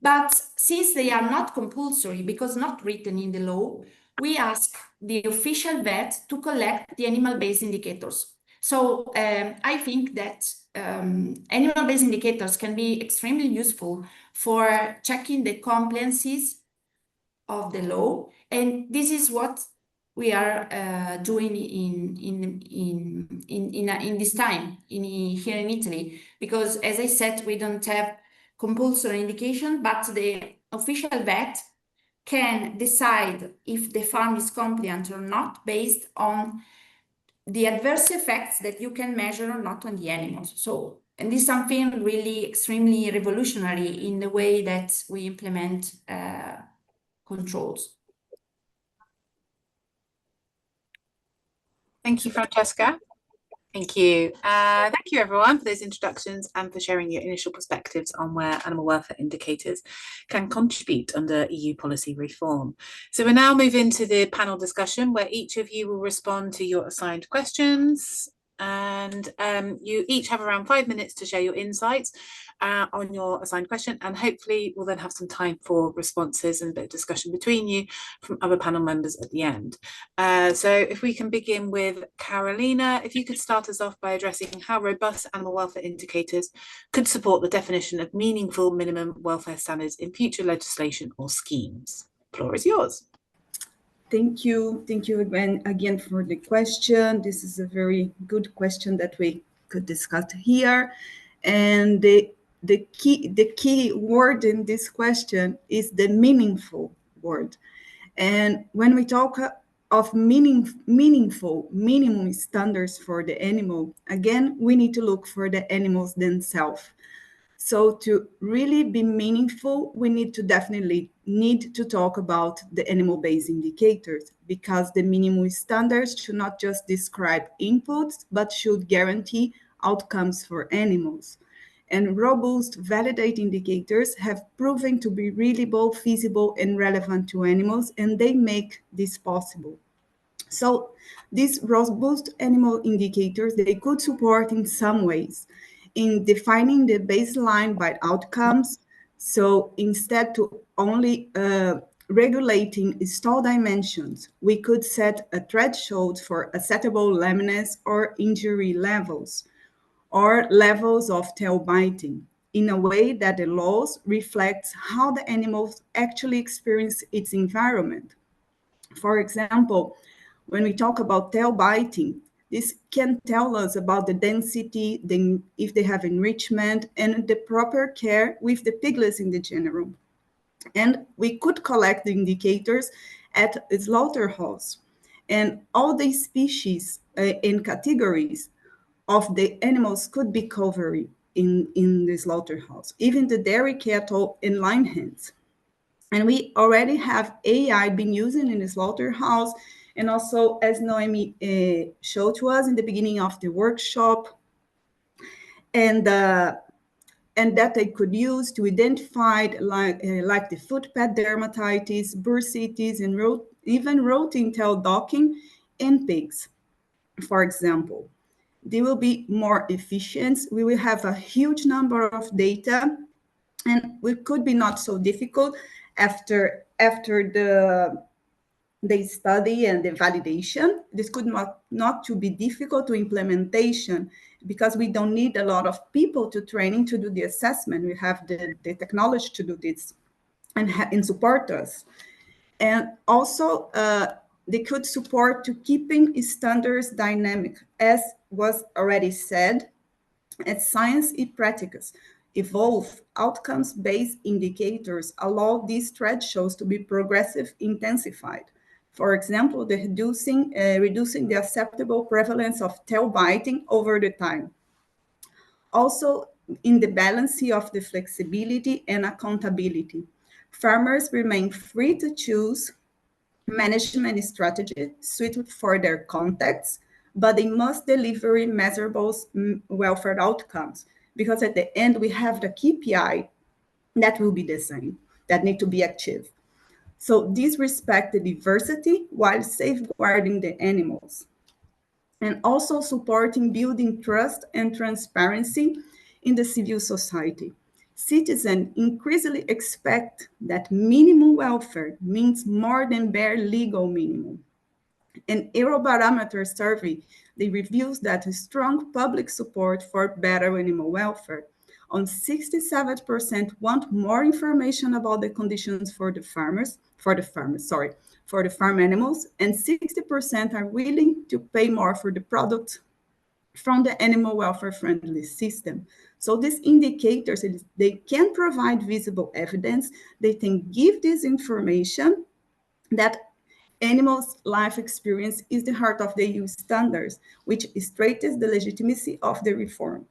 But since they are not compulsory, because not written in the law, we ask the official vet to collect the animal-based indicators. So I think that animal-based indicators can be extremely useful for checking the compliances of the law, and this is what we are doing in this time here in Italy, because as I said, we don't have compulsory indication, but the official vet can decide if the farm is compliant or not based on the adverse effects that you can measure or not on the animals. So, and this is something really extremely revolutionary in the way that we implement controls. Thank you, Francesca. Thank you. Thank you, everyone, for those introductions and for sharing your initial perspectives on where animal welfare indicators can contribute under EU policy reform. So we're now moving to the panel discussion, where each of you will respond to your assigned questions. And you each have around 5 minutes to share your insights on your assigned question, and hopefully we'll then have some time for responses and a bit of discussion between you from other panel members at the end. So if we can begin with Carolina, if you could start us off by addressing how robust animal welfare indicators could support the definition of meaningful minimum welfare standards in future legislation or schemes. The floor is yours. Thank you again for the question. This is a very good question that we could discuss here. And the key word in this question is the meaningful word. And when we talk of meaningful minimum standards for the animal, again, we need to look for the animals themselves. So to really be meaningful, we need to talk about the animal-based indicators, because the minimum standards should not just describe inputs, but should guarantee outcomes for animals. And robust, validated indicators have proven to be really both feasible and relevant to animals, and they make this possible. So these robust animal indicators, they could support in some ways in defining the baseline by outcomes. So instead to only regulating stall dimensions, we could set a threshold for acceptable lameness or injury levels, or levels of tail biting, in a way that the laws reflects how the animals actually experience its environment. For example, when we talk about tail biting, this can tell us about the density, if they have enrichment, and the proper care with the piglets in the general. And we could collect the indicators at a slaughterhouse. And all the species and categories of the animals could be covered in the slaughterhouse, even the dairy cattle and line hens. And we already have AI being used in the slaughterhouse. And also, as Noemi showed to us in the beginning of the workshop, and that they could use to identify like the foot pad dermatitis, bursitis, and even routine tail docking in pigs, for example. They will be more efficient. We will have a huge number of data, and it could be not so difficult after the study and the validation. This could not to be difficult to implementation, because we don't need a lot of people to training to do the assessment. We have the technology to do this and support us. And also, they could support to keeping standards dynamic, as was already said, as science and practice evolve, outcomes-based indicators allow these thresholds to be progressive intensified. For example, the reducing the acceptable prevalence of tail biting over the time. Also, in the balance of the flexibility and accountability, farmers remain free to choose management strategy suited for their context, but they must deliver measurable welfare outcomes, because at the end we have the KPI that will be the same, that need to be achieved. So these respect the diversity while safeguarding the animals, and also supporting building trust and transparency in the civil society. Citizens increasingly expect that minimum welfare means more than bare legal minimum. An Eurobarometer survey they reveals that strong public support for better animal welfare. On 67% want more information about the conditions for the farm animals, and 60% are willing to pay more for the products from the animal welfare friendly system. So these indicators, they can provide visible evidence, they can give this information that animals' life experience is the heart of the EU standards, which strengthens the legitimacy of the reform.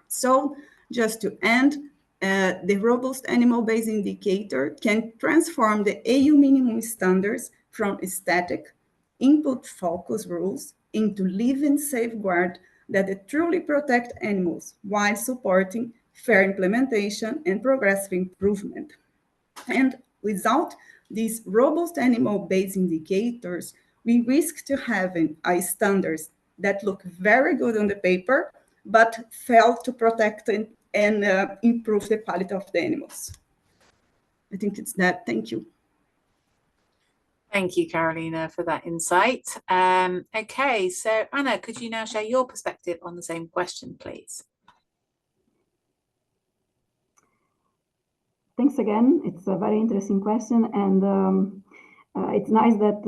So just to end, the robust animal-based indicator can transform the EU minimum standards from static input focus rules into living safeguard that truly protect animals while supporting fair implementation and progressive improvement. And without these robust animal-based indicators, we risk to having standards that look very good on the paper, but fail to protect and improve the quality of the animals. I think it's that. Thank you. Thank you, Carolina, for that insight. Okay, so Anna, could you now share your perspective on the same question, please? Thanks again. It's a very interesting question, and it's nice that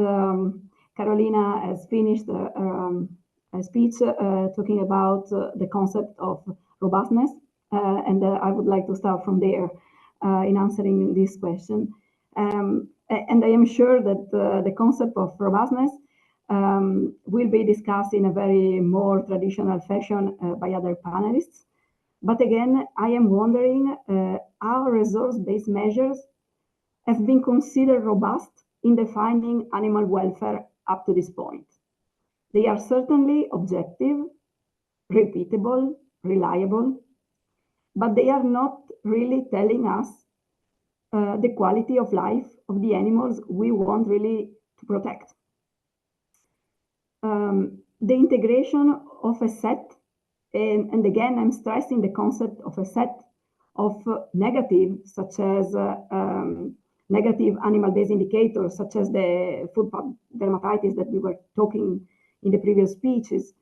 Carolina has finished a speech talking about the concept of robustness, and I would like to start from there in answering this question. And I am sure that the concept of robustness will be discussed in a very more traditional fashion by other panelists. But again, I am wondering how resource-based measures have been considered robust in defining animal welfare up to this point. They are certainly objective, repeatable, reliable, but they are not really telling us the quality of life of the animals we want really to protect. The integration of a set, and again, I'm stressing the concept of a set of negative, such as negative animal-based indicators, such as the food dermatitis that we were talking in the previous speeches,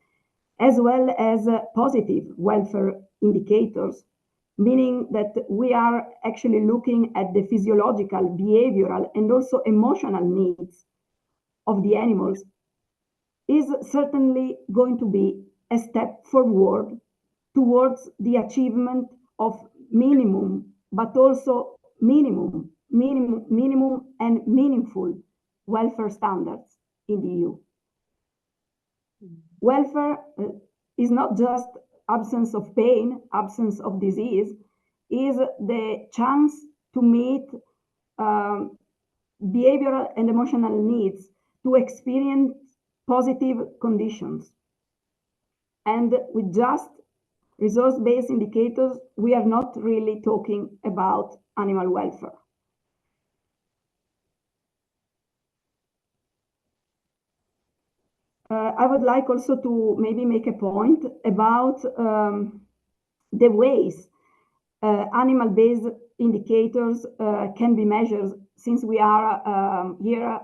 as well as positive welfare indicators, meaning that we are actually looking at the physiological, behavioral, and also emotional needs of the animals, is certainly going to be a step forward towards the achievement of minimum, but also minimum and meaningful welfare standards in the EU. Welfare is not just absence of pain, absence of disease, is the chance to meet behavioral and emotional needs, to experience positive conditions. And with just resource-based indicators, we are not really talking about animal welfare. I would like also to maybe make a point about the ways animal-based indicators can be measured, since we are here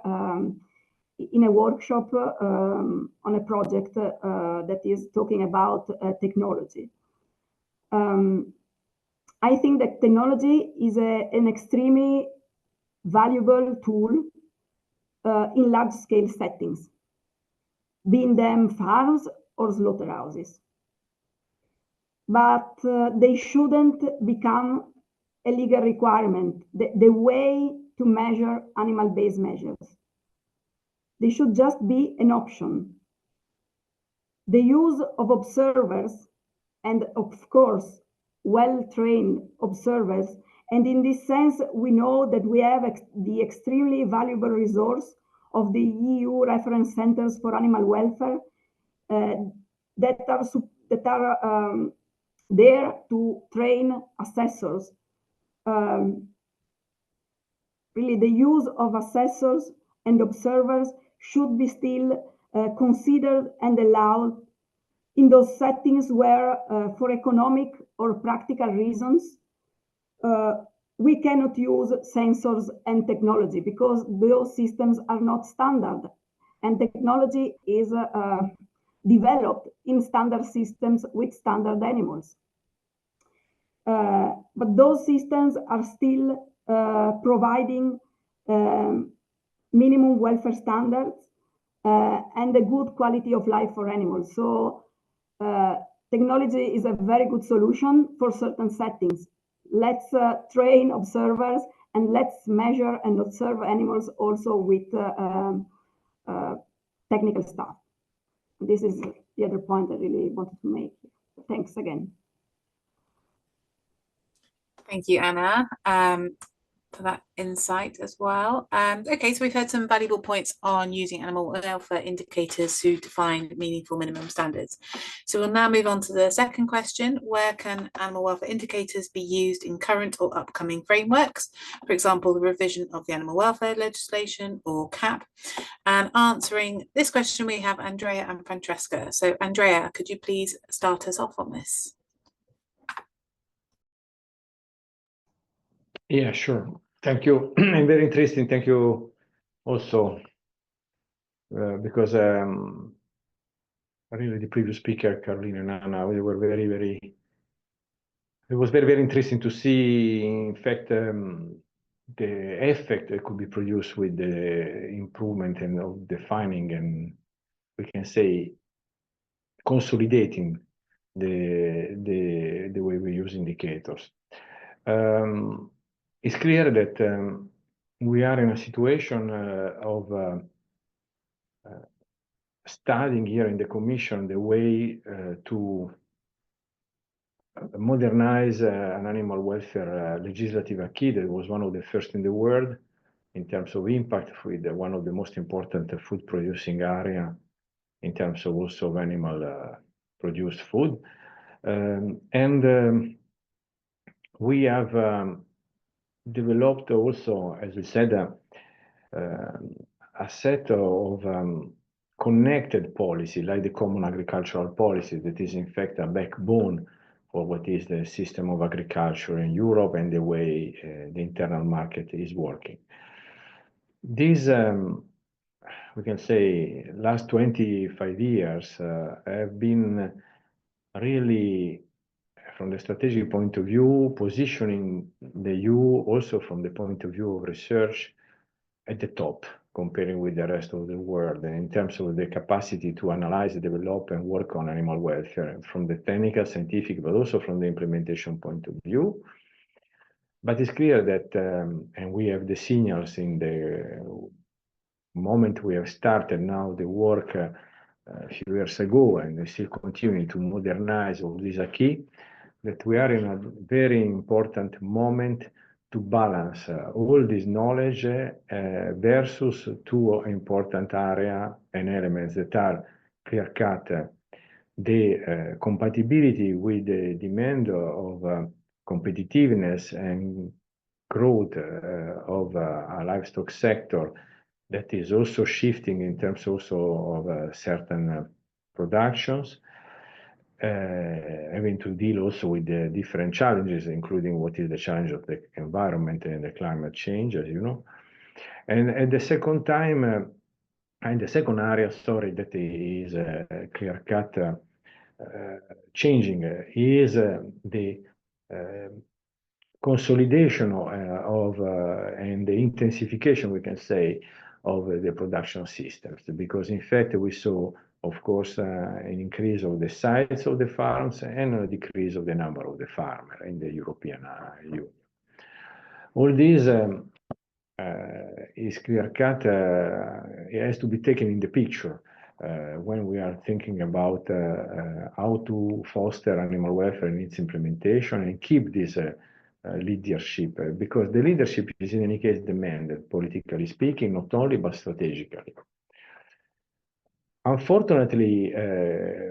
in a workshop on a project that is talking about technology. I think that technology is an extremely valuable tool in large-scale settings, being them farms or slaughterhouses. But they shouldn't become a legal requirement, the way to measure animal-based measures. They should just be an option. The use of observers, and of course, well-trained observers, and in this sense, we know that we have the extremely valuable resource of the EU reference centers for animal welfare that are there to train assessors. Really, the use of assessors and observers should be still considered and allowed in those settings where, for economic or practical reasons, we cannot use sensors and technology because those systems are not standard. And technology is developed in standard systems with standard animals. But those systems are still providing minimum welfare standards and a good quality of life for animals. So technology is a very good solution for certain settings. Let's train observers and let's measure and observe animals also with technical stuff. This is the other point I really wanted to make. Thanks again. Thank you, Anna, for that insight as well. Okay, so we've heard some valuable points on using animal welfare indicators to define meaningful minimum standards. So we'll now move on to the second question: where can animal welfare indicators be used in current or upcoming frameworks? For example, the revision of the animal welfare legislation or CAP. And answering this question, we have Andrea and Francesca. So Andrea, could you please start us off on this? Yeah, sure. Thank you. And very interesting. Thank you also, because really the previous speaker, Caroline and Anna, we were very, it was very interesting to see, in fact, the effect that could be produced with the improvement and of defining and we can say consolidating the way we use indicators. It's clear that we are in a situation of studying here in the Commission the way to modernize an animal welfare legislative acquis that was one of the first in the world in terms of impact with one of the most important food producing area in terms of also of animal produced food. We have developed also, as we said, a set of connected policy, like the common agricultural policy, that is in fact a backbone for what is the system of agriculture in Europe and the way the internal market is working. These, we can say, last 25 years have been really, from the strategic point of view, positioning the EU also from the point of view of research at the top, comparing with the rest of the world, and in terms of the capacity to analyze, develop, and work on animal welfare from the technical, scientific, but also from the implementation point of view. But it's clear that, and we have the signals in the moment we have started now the work a few years ago, and we still continuing to modernize all these acquis, that we are in a very important moment to balance all this knowledge versus two important areas and elements that are clear-cut, the compatibility with the demand of competitiveness and growth of a livestock sector that is also shifting in terms also of certain productions, having to deal also with the different challenges, including what is the challenge of the environment and the climate change, as you know. And at the second time, and the second area, sorry, that is clear-cut changing is the consolidation of and the intensification, we can say, of the production systems, because in fact we saw, of course, an increase of the size of the farms and a decrease of the number of the farmers in the European Union. All this is clear-cut, it has to be taken in the picture when we are thinking about how to foster animal welfare and its implementation and keep this leadership, because the leadership is in any case demanded, politically speaking, not only, but strategically. Unfortunately,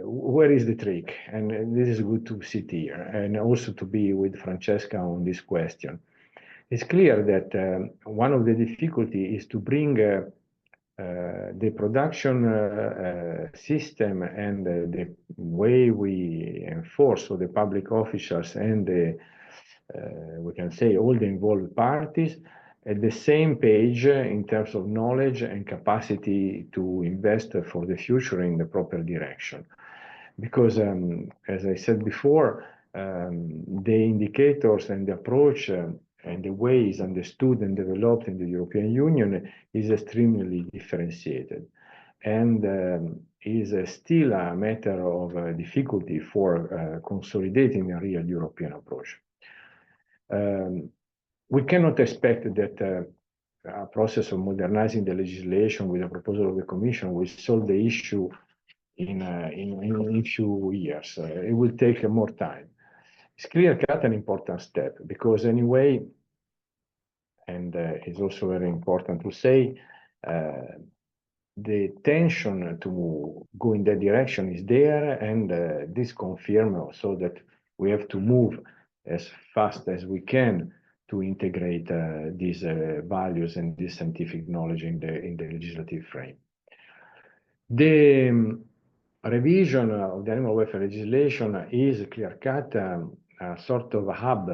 where is the trick? And this is good to sit here and also to be with Francesca on this question. It's clear that one of the difficulties is to bring the production system and the way we enforce, so the public officials and the, we can say, all the involved parties, at the same page in terms of knowledge and capacity to invest for the future in the proper direction. Because, as I said before, the indicators and the approach and the way it's understood and developed in the European Union is extremely differentiated, and is still a matter of difficulty for consolidating a real European approach. We cannot expect that a process of modernizing the legislation with a proposal of the Commission will solve the issue in few years. It will take more time. It's clear-cut an important step, because anyway, and it's also very important to say, the tension to go in that direction is there, and this confirms also that we have to move as fast as we can to integrate these values and this scientific knowledge in the legislative frame. The revision of the animal welfare legislation is clear-cut, a sort of a hub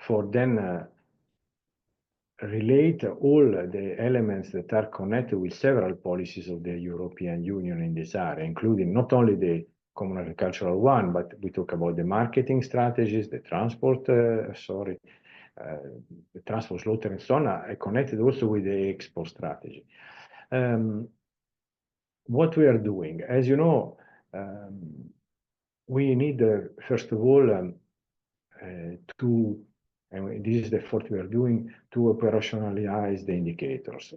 for then relate all the elements that are connected with several policies of the European Union in this area, including not only the common agricultural one, but we talk about the marketing strategies, the transport, the transport, slaughter, and so on, are connected also with the export strategy. What we are doing, as you know, we need, first of all, to, and this is the effort we are doing, to operationalize the indicators.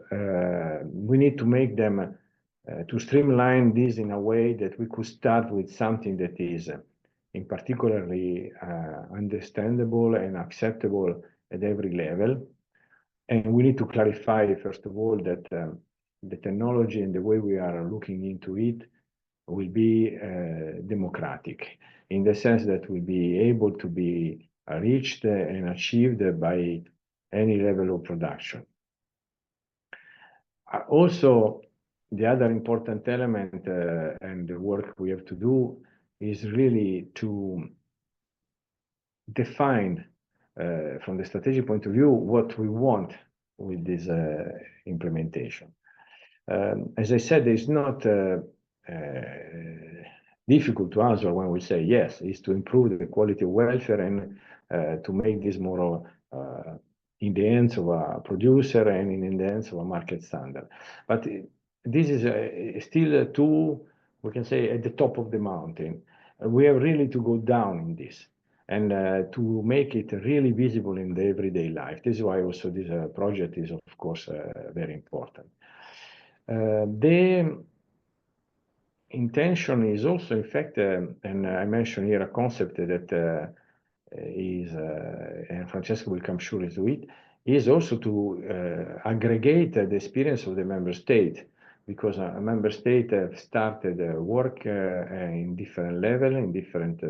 We need to make them, to streamline this in a way that we could start with something that is in particularly understandable and acceptable at every level. And we need to clarify, first of all, that the technology and the way we are looking into it will be democratic, in the sense that will be able to be reached and achieved by any level of production. Also, the other important element and the work we have to do is really to define from the strategic point of view what we want with this implementation. As I said, it's not difficult to answer when we say yes. It's to improve the quality of welfare and to make this more in the hands of a producer and in the hands of a market standard. But this is still too, we can say, at the top of the mountain. We have really to go down in this and to make it really visible in the everyday life. This is why also this project is, of course, very important. The intention is also, in fact, and I mentioned here a concept that is, and Francesco will come surely to it, is also to aggregate the experience of the member state, because a member state have started work in different level, in different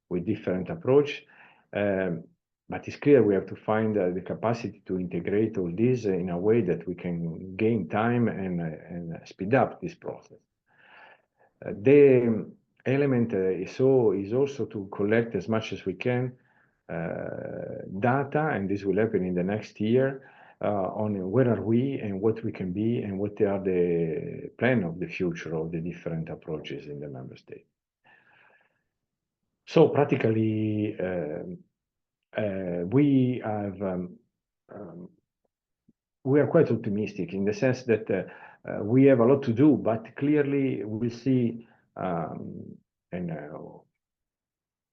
with different approach. But it's clear we have to find the capacity to integrate all this in a way that we can gain time and speed up this process. The element is also to collect as much as we can data, and this will happen in the next year, on where are we and what we can be and what are the plan of the future of the different approaches in the member state. So practically, we are quite optimistic in the sense that we have a lot to do, but clearly we see, and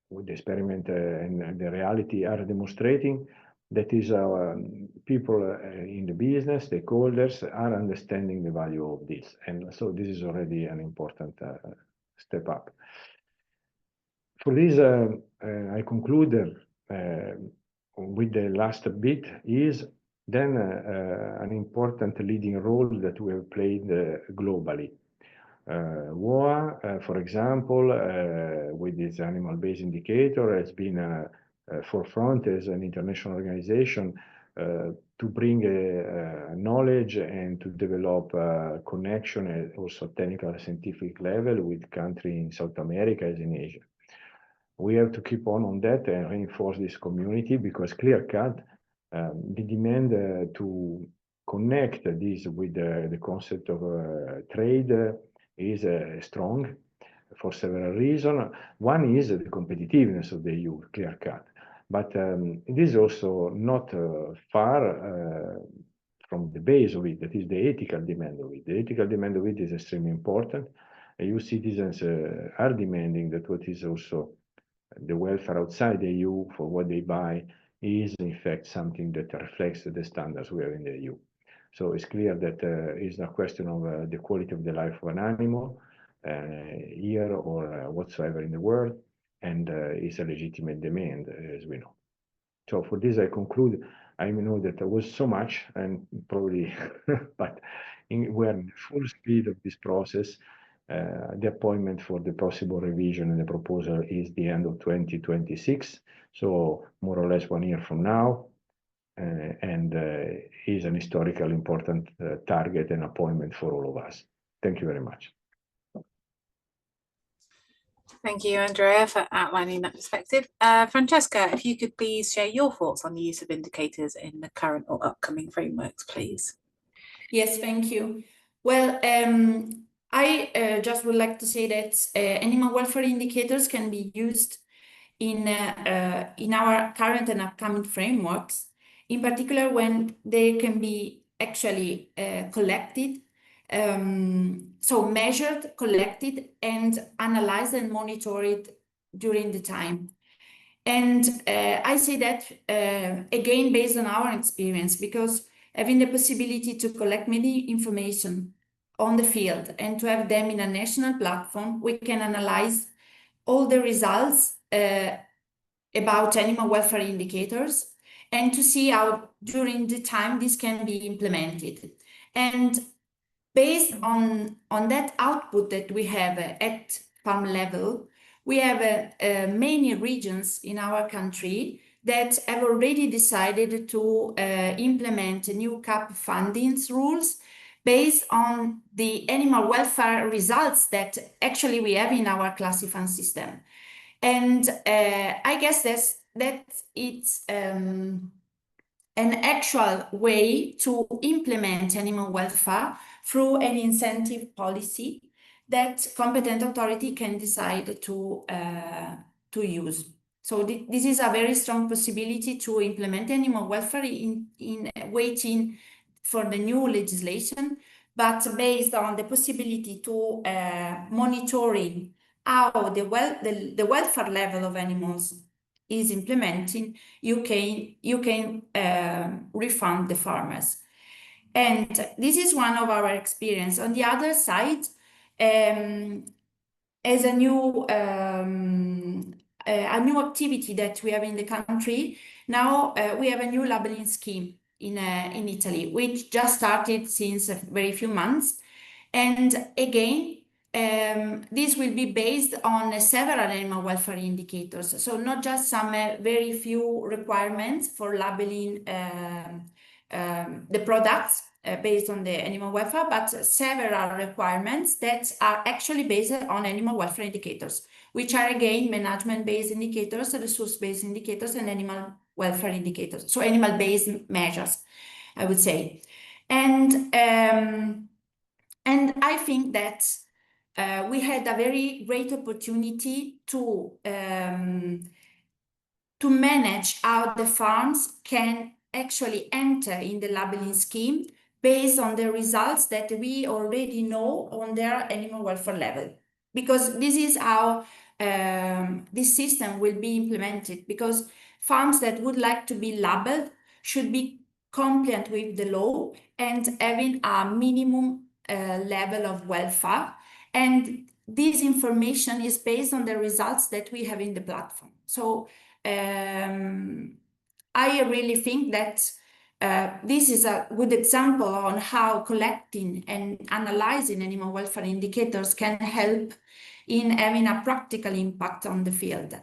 with the experiment and the reality are demonstrating that is people in the business, stakeholders, are understanding the value of this. And so this is already an important step up. For this, I conclude with the last bit is then an important leading role that we have played globally. WOA, for example, with this animal-based indicator, has been forefront as an international organization to bring knowledge and to develop connection and also technical and scientific level with countries in South America as in Asia. We have to keep on that and reinforce this community, because clear-cut, The demand to connect this with the concept of trade is strong for several reasons. One is the competitiveness of the EU, clear cut. But it is also not far from the base of it, that is the ethical demand of it. The ethical demand of it is extremely important. EU citizens are demanding that what is also the welfare outside the EU for what they buy is in fact something that reflects the standards we have in the EU. So it's clear that it's a question of the quality of the life of an animal here or whatsoever in the world, and it's a legitimate demand, as we know. So for this, I conclude. I know that there was so much, and probably, but we're in full speed of this process. The appointment for the possible revision and the proposal is the end of 2026, so more or less 1 year from now, and is an historical important target and appointment for all of us. Thank you very much. Thank you, Andrea, for outlining that perspective. Francesca, if you could please share your thoughts on the use of indicators in the current or upcoming frameworks, please. Yes, thank you. Well, I just would like to say that animal welfare indicators can be used in our current and upcoming frameworks, in particular when they can be actually collected, so measured, collected, and analyzed and monitored during the time. And I say that again based on our experience, because having the possibility to collect many information on the field and to have them in a national platform, we can analyze all the results about animal welfare indicators and to see how during the time this can be implemented. And based on that output that we have at farm level, we have many regions in our country that have already decided to implement new CAP funding rules based on the animal welfare results that actually we have in our classifying system. And I guess that it's an actual way to implement animal welfare through an incentive policy that competent authority can decide to use. So this is a very strong possibility to implement animal welfare in waiting for the new legislation, but based on the possibility to monitoring how the welfare level of animals is implementing, you can refund the farmers. And this is one of our experience. On the other side, as a new activity that we have in the country, now we have a new labeling scheme in Italy, which just started since a very few months. And again, this will be based on several animal welfare indicators. So not just some very few requirements for labeling the products based on the animal welfare, but several requirements that are actually based on animal welfare indicators, which are again management-based indicators, resource-based indicators, and animal welfare indicators. So animal-based measures, I would say. And I think that we had a very great opportunity to manage how the farms can actually enter in the labeling scheme based on the results that we already know on their animal welfare level. Because this is how this system will be implemented, because farms that would like to be labeled should be compliant with the law and having a minimum level of welfare. And this information is based on the results that we have in the platform. So I really think that this is a good example on how collecting and analyzing animal welfare indicators can help in having a practical impact on the field.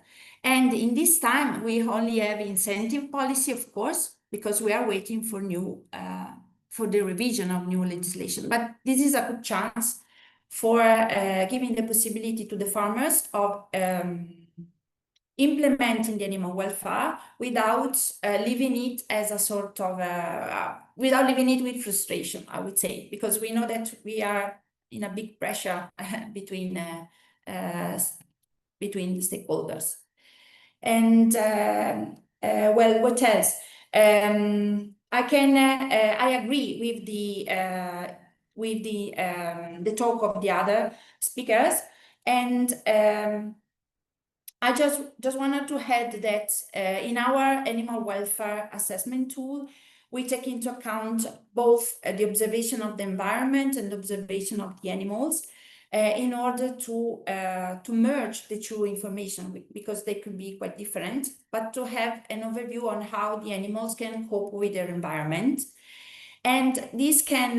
And in this time, we only have incentive policy, of course, because we are waiting for for the revision of new legislation. But this is a good chance for giving the possibility to the farmers of implementing the animal welfare without leaving it as a sort of, without leaving it with frustration, I would say, because we know that we are in a big pressure between the stakeholders. And well, what else? I agree with the talk of the other speakers, and I just wanted to add that in our animal welfare assessment tool, we take into account both the observation of the environment and the observation of the animals in order to merge the two information, because they could be quite different, but to have an overview on how the animals can cope with their environment. And this can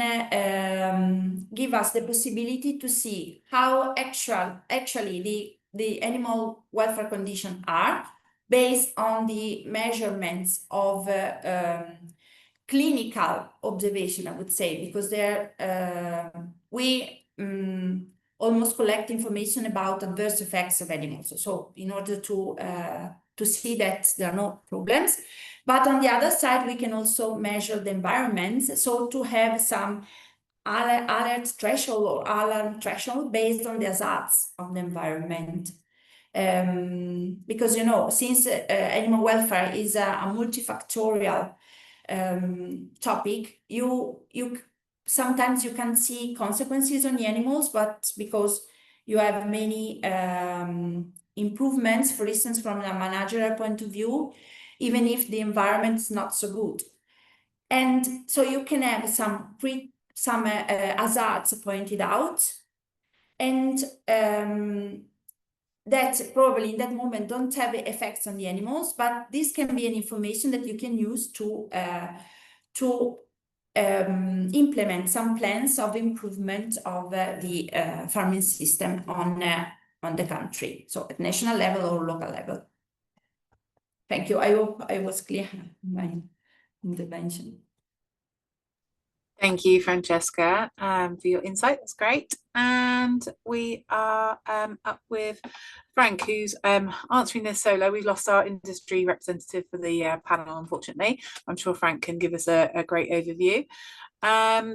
give us the possibility to see how actually the animal welfare conditions are based on the measurements of clinical observation, I would say, because we almost collect information about adverse effects of animals. So in order to see that there are no problems. But on the other side, we can also measure the environments. So to have some alert threshold or alarm threshold based on the hazards of the environment. Because, you know, since animal welfare is a multifactorial topic, sometimes you can see consequences on the animals, but because you have many improvements, for instance, from a managerial point of view, even if the environment is not so good. And so you can have some hazards pointed out, and that probably in that moment don't have effects on the animals, but this can be an information that you can use to implement some plans of improvement of the farming system on the country, so at national level or local level. Thank you. I hope I was clear in my intervention. Thank you, Francesca, for your insight. That's great. And we are up with Frank, who's answering this solo. We've lost our industry representative for the panel, unfortunately. I'm sure Frank can give us a great overview.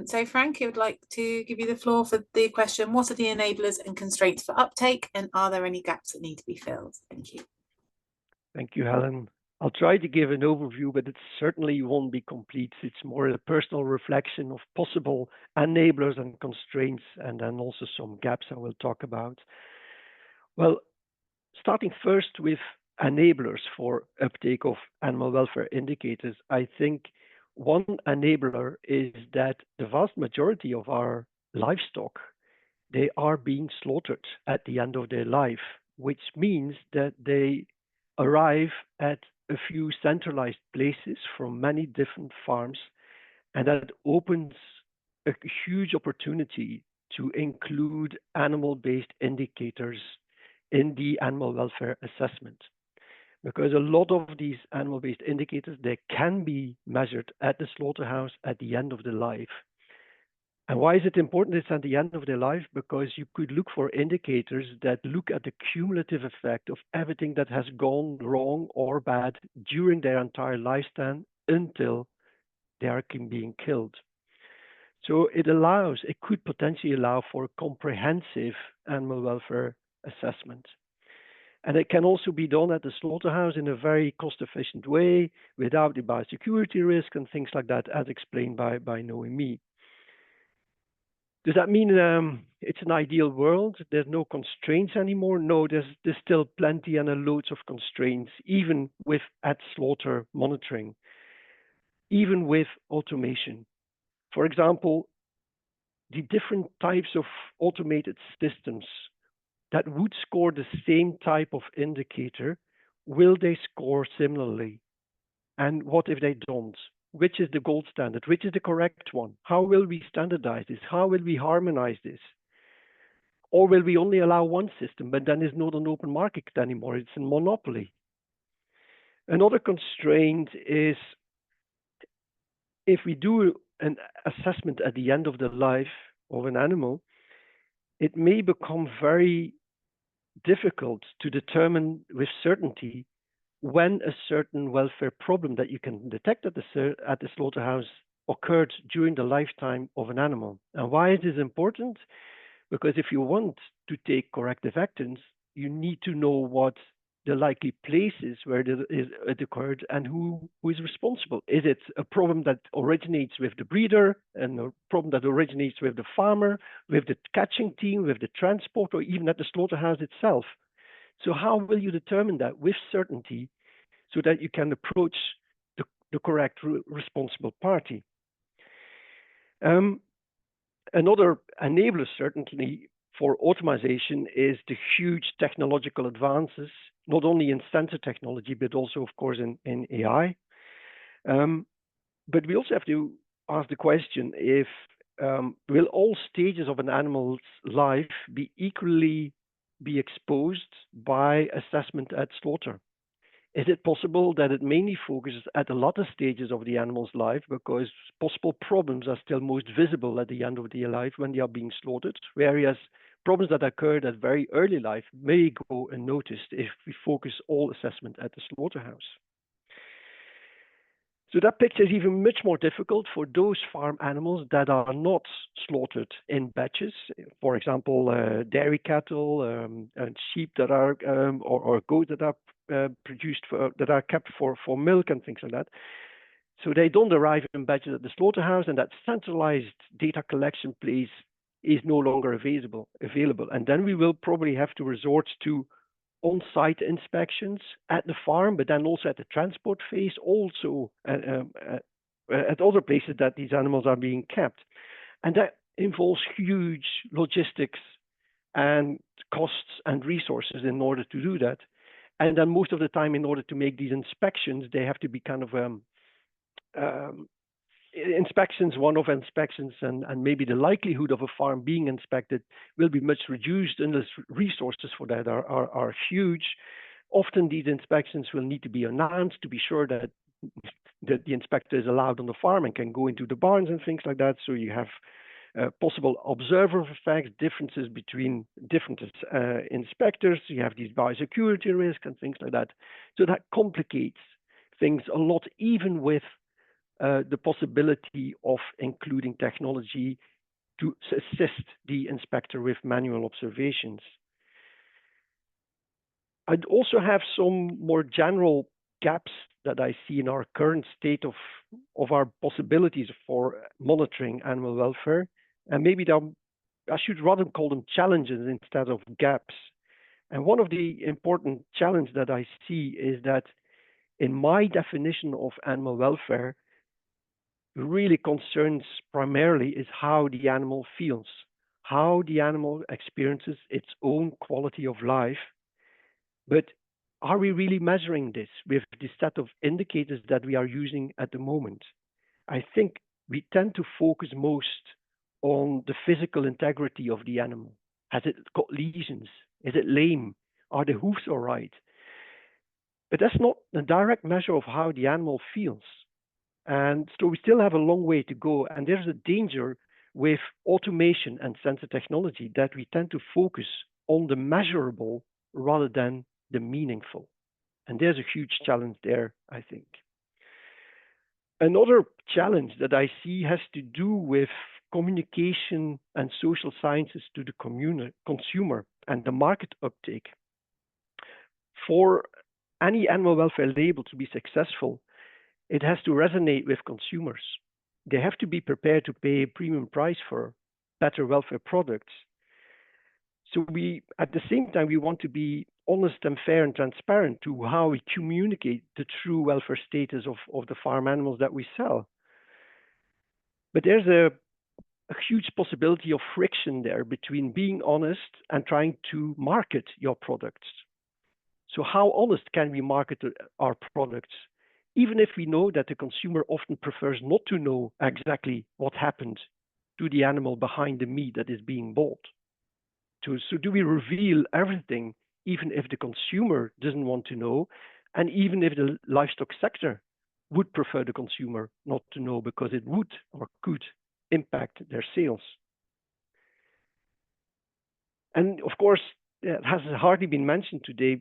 So Frank, I would like to give you the floor for the question: what are the enablers and constraints for uptake, and are there any gaps that need to be filled? Thank you. Thank you, Helen. I'll try to give an overview, but it certainly won't be complete. It's more a personal reflection of possible enablers and constraints, and then also some gaps I will talk about. Well, starting first with enablers for uptake of animal welfare indicators, I think one enabler is that the vast majority of our livestock, they are being slaughtered at the end of their life, which means that they arrive at a few centralized places from many different farms, and that opens a huge opportunity to include animal-based indicators in the animal welfare assessment. Because a lot of these animal-based indicators, they can be measured at the slaughterhouse at the end of the life. And why is it important it's at the end of their life? Because you could look for indicators that look at the cumulative effect of everything that has gone wrong or bad during their entire lifespan until they are being killed. So it could potentially allow for a comprehensive animal welfare assessment. And it can also be done at the slaughterhouse in a very cost-efficient way without the biosecurity risk and things like that, as explained by Noemi. Does that mean it's an ideal world? There's no constraints anymore? No, there's still plenty and loads of constraints, even with at-slaughter monitoring, even with automation. For example, the different types of automated systems that would score the same type of indicator, will they score similarly? And what if they don't? Which is the gold standard? Which is the correct one? How will we standardize this? How will we harmonize this? Or will we only allow one system, but then it's not an open market anymore, it's a monopoly? Another constraint is if we do an assessment at the end of the life of an animal, it may become very difficult to determine with certainty when a certain welfare problem that you can detect at the slaughterhouse occurred during the lifetime of an animal. And why is this important? Because if you want to take corrective actions, you need to know what the likely places where it occurred and who is responsible. Is it a problem that originates with the breeder, and a problem that originates with the farmer, with the catching team, with the transport, or even at the slaughterhouse itself? So how will you determine that with certainty so that you can approach the correct responsible party? Another enabler, certainly, for automation is the huge technological advances, not only in sensor technology, but also, of course, in AI. But we also have to ask the question if will all stages of an animal's life be equally exposed by assessment at slaughter? Is it possible that it mainly focuses at the latter stages of the animal's life because possible problems are still most visible at the end of their life when they are being slaughtered, whereas problems that occurred at very early life may go unnoticed if we focus all assessment at the slaughterhouse? So that picture is even much more difficult for those farm animals that are not slaughtered in batches. For example, dairy cattle and sheep that are or goats that are produced that are kept for milk and things like that. So they don't arrive in batches at the slaughterhouse, and that centralized data collection place is no longer available. And then we will probably have to resort to on-site inspections at the farm, but then also at the transport phase, also at other places that these animals are being kept. And that involves huge logistics and costs and resources in order to do that. And then most of the time, in order to make these inspections, they have to be kind of inspections, one-off inspections, and maybe the likelihood of a farm being inspected will be much reduced unless resources for that are huge. Often these inspections will need to be announced to be sure that the inspector is allowed on the farm and can go into the barns and things like that. So you have possible observer effects, differences between different inspectors. You have these biosecurity risks and things like that. So that complicates things a lot, even with the possibility of including technology to assist the inspector with manual observations. I'd also have some more general gaps that I see in our current state of our possibilities for monitoring animal welfare. And maybe I should rather call them challenges instead of gaps. And one of the important challenges that I see is that in my definition of animal welfare, really concerns primarily is how the animal feels, how the animal experiences its own quality of life. But are we really measuring this with the set of indicators that we are using at the moment? I think we tend to focus most on the physical integrity of the animal. Has it got lesions? Is it lame? Are the hoofs all right? But that's not a direct measure of how the animal feels. And so we still have a long way to go. And there's a danger with automation and sensor technology that we tend to focus on the measurable rather than the meaningful. And there's a huge challenge there, I think. Another challenge that I see has to do with communication and social sciences to the consumer and the market uptake. For any animal welfare label to be successful, it has to resonate with consumers. They have to be prepared to pay a premium price for better welfare products. So at the same time, we want to be honest and fair and transparent to how we communicate the true welfare status of the farm animals that we sell. But there's a huge possibility of friction there between being honest and trying to market your products. So how honest can we market our products? Even if we know that the consumer often prefers not to know exactly what happened to the animal behind the meat that is being bought. So do we reveal everything, even if the consumer doesn't want to know, and even if the livestock sector would prefer the consumer not to know because it would or could impact their sales? And of course, that has hardly been mentioned today.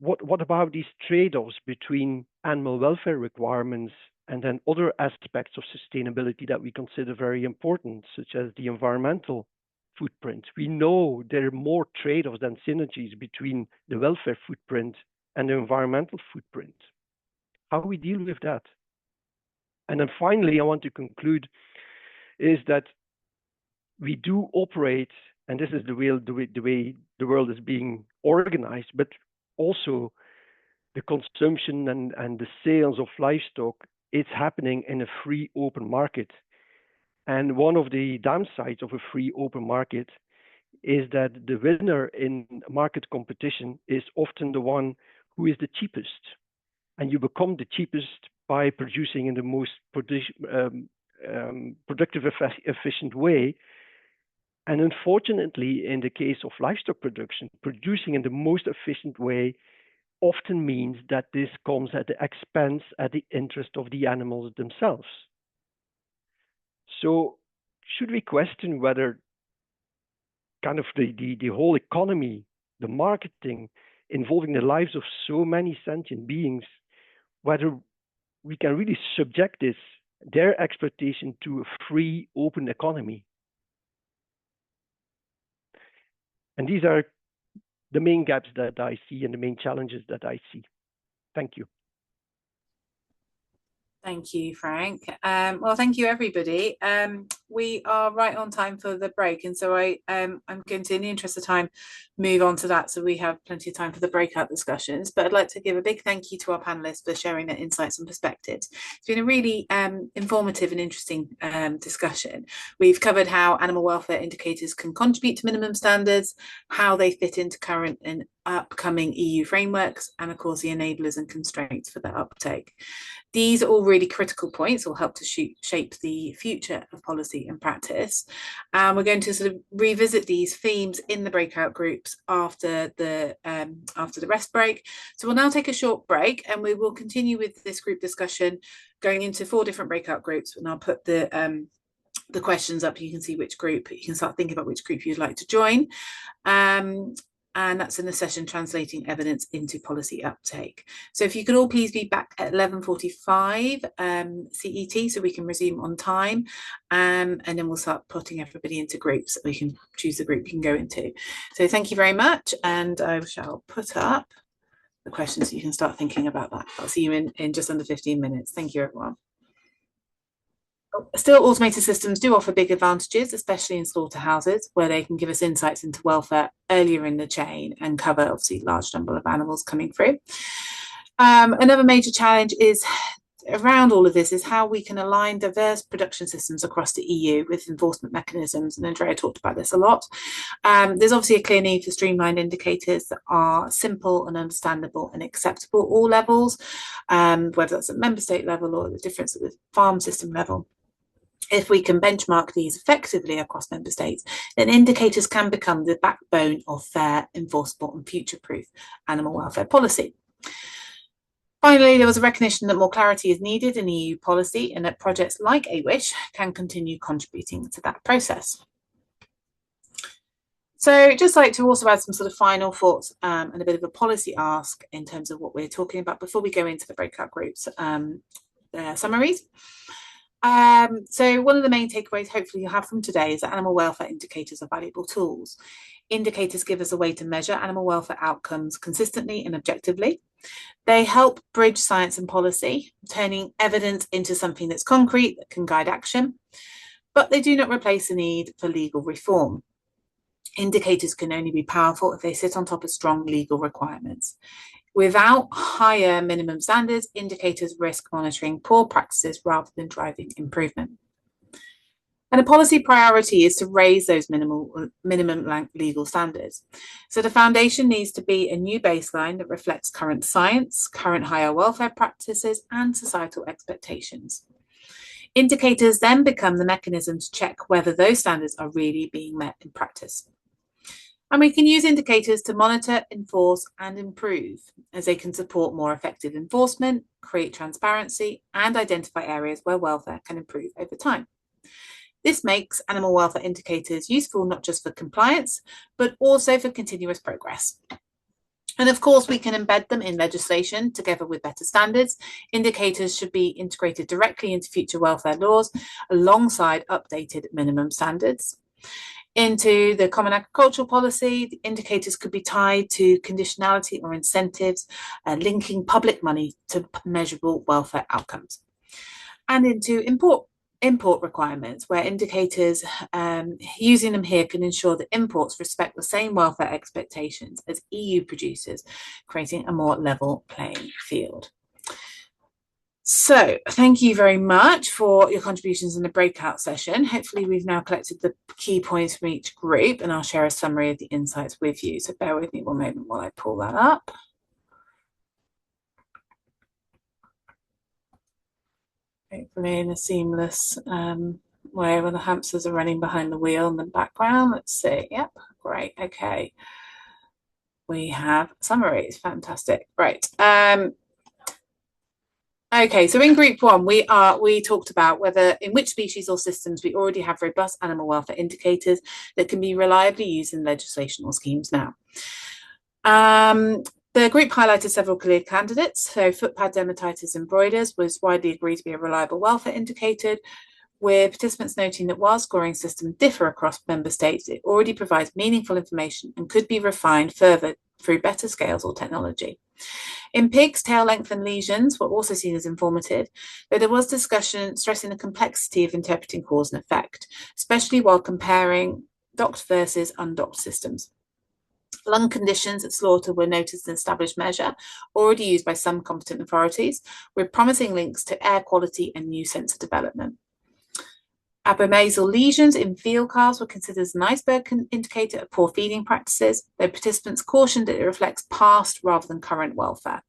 What about these trade-offs between animal welfare requirements and then other aspects of sustainability that we consider very important, such as the environmental footprint? We know there are more trade-offs than synergies between the welfare footprint and the environmental footprint. How do we deal with that? And then finally, I want to conclude is that we do operate, and this is the way the world is being organized, but also the consumption and the sales of livestock, it's happening in a free open market. And one of the downsides of a free open market is that the winner in market competition is often the one who is the cheapest. And you become the cheapest by producing in the most productive, efficient way. And unfortunately, in the case of livestock production, producing in the most efficient way often means that this comes at the expense, at the interest of the animals themselves. So should we question whether kind of the whole economy, the marketing involving the lives of so many sentient beings, whether we can really subject their exploitation to a free, open economy? And these are the main gaps that I see and the main challenges that I see. Thank you. Thank you, Frank. Well, thank you, everybody. We are right on time for the break, and so I'm going to, in the interest of time, move on to that so we have plenty of time for the breakout discussions. But I'd like to give a big thank you to our panelists for sharing their insights and perspectives. It's been a really informative and interesting discussion. We've covered how animal welfare indicators can contribute to minimum standards, how they fit into current and upcoming EU frameworks, and of course the enablers and constraints for their uptake. These are all really critical points will help to shape the future of policy and practice. We're going to sort of revisit these themes in the breakout groups after the rest break. So we'll now take a short break and we will continue with this group discussion going into 4 different breakout groups, and I'll put the questions up. You can see which group, you can start thinking about which group you'd like to join. And that's in the session Translating Evidence into Policy Uptake. So if you could all please be back at 11:45 CET so we can resume on time, and then we'll start putting everybody into groups so we can choose the group you can go into. So thank you very much, and I shall put up the questions so you can start thinking about that. I'll see you in just under 15 minutes. Thank you, everyone. Still, automated systems do offer big advantages, especially in slaughterhouses, where they can give us insights into welfare earlier in the chain and cover, obviously, large number of animals coming through. Another major challenge is around all of this is how we can align diverse production systems across the EU with enforcement mechanisms, and Andrea talked about this a lot. There's obviously a clear need for streamlined indicators that are simple and understandable and acceptable at all levels, whether that's at member state level or the difference at the farm system level. If we can benchmark these effectively across member states, then indicators can become the backbone of fair, enforceable and future-proof animal welfare policy. Finally, there was a recognition that more clarity is needed in EU policy and that projects like aWISH can continue contributing to that process. So just like to also add some sort of final thoughts and a bit of a policy ask in terms of what we're talking about before we go into the breakout groups summaries. So one of the main takeaways hopefully you have from today is that animal welfare indicators are valuable tools. Indicators give us a way to measure animal welfare outcomes consistently and objectively. They help bridge science and policy, turning evidence into something that's concrete that can guide action, but they do not replace the need for legal reform. Indicators can only be powerful if they sit on top of strong legal requirements. Without higher minimum standards, indicators risk monitoring poor practices rather than driving improvement. And a policy priority is to raise those minimum legal standards. So the foundation needs to be a new baseline that reflects current science, current higher welfare practices, and societal expectations. Indicators then become the mechanism to check whether those standards are really being met in practice. And we can use indicators to monitor, enforce, and improve, as they can support more effective enforcement, create transparency, and identify areas where welfare can improve over time. This makes animal welfare indicators useful not just for compliance, but also for continuous progress. And of course, we can embed them in legislation together with better standards. Indicators should be integrated directly into future welfare laws alongside updated minimum standards. Into the Common Agricultural Policy, the indicators could be tied to conditionality or incentives, linking public money to measurable welfare outcomes. And into import requirements, where indicators, using them here can ensure that imports respect the same welfare expectations as EU producers, creating a more level playing field. So thank you very much for your contributions in the breakout session. Hopefully we've now collected the key points from each group, and I'll share a summary of the insights with you. So bear with me one moment while I pull that up. Hopefully in a seamless way where the hamsters are running behind the wheel in the background. Let's see. Yep, great. Okay. We have summaries. Fantastic. Right. Okay, so in group one, we talked about whether in which species or systems we already have robust animal welfare indicators that can be reliably used in legislation or schemes now. The group highlighted several clear candidates. So foot-pad dermatitis in broilers was widely agreed to be a reliable welfare indicator, with participants noting that while scoring systems differ across member states, it already provides meaningful information and could be refined further through better scales or technology. In pigs, tail length and lesions were also seen as informative, though there was discussion stressing the complexity of interpreting cause and effect, especially while comparing docked versus undocked systems. Lung conditions at slaughter were noted as an established measure, already used by some competent authorities, with promising links to air quality and new sensor development. Abomasal lesions in veal calves were considered as an iceberg indicator of poor feeding practices, though participants cautioned that it reflects past rather than current welfare.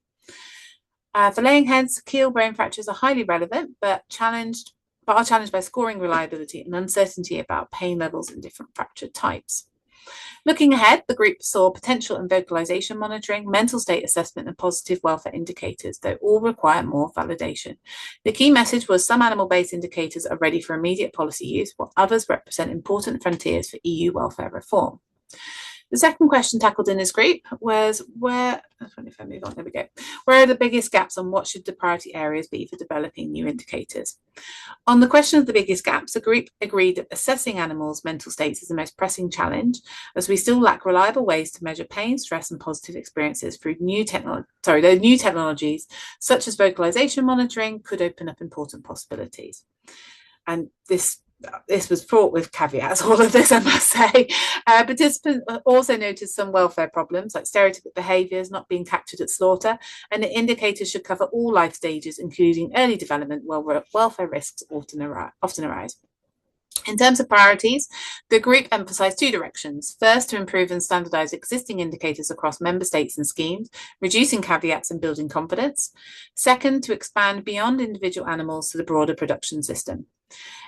For laying hens, keel bone fractures are highly relevant, but are challenged by scoring reliability and uncertainty about pain levels in different fracture types. Looking ahead, the group saw potential in vocalization monitoring, mental state assessment, and positive welfare indicators, though all require more validation. The key message was some animal-based indicators are ready for immediate policy use, while others represent important frontiers for EU welfare reform. The second question tackled in this group was where are the biggest gaps and what should the priority areas be for developing new indicators? On the question of the biggest gaps, the group agreed that assessing animals' mental states is the most pressing challenge, as we still lack reliable ways to measure pain, stress, and positive experiences through new technologies, such as vocalization monitoring, could open up important possibilities. And this was fraught with caveats, all of this, I must say. Participants also noticed some welfare problems, like stereotypic behaviours not being captured at slaughter, and the indicators should cover all life stages, including early development, where welfare risks often arise. In terms of priorities, the group emphasised two directions. First, to improve and standardise existing indicators across member states and schemes, reducing caveats and building confidence. Second, to expand beyond individual animals to the broader production system.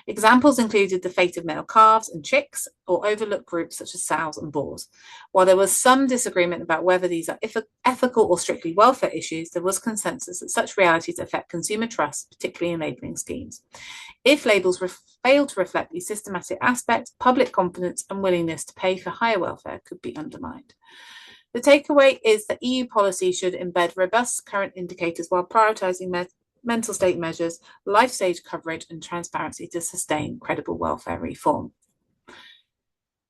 Examples included the fate of male calves and chicks, or overlooked groups such as sows and boars. While there was some disagreement about whether these are ethical or strictly welfare issues, there was consensus that such realities affect consumer trust, particularly in labelling schemes. If labels fail to reflect these systematic aspects, public confidence and willingness to pay for higher welfare could be undermined. The takeaway is that EU policy should embed robust current indicators while prioritising mental state measures, life stage coverage, and transparency to sustain credible welfare reform.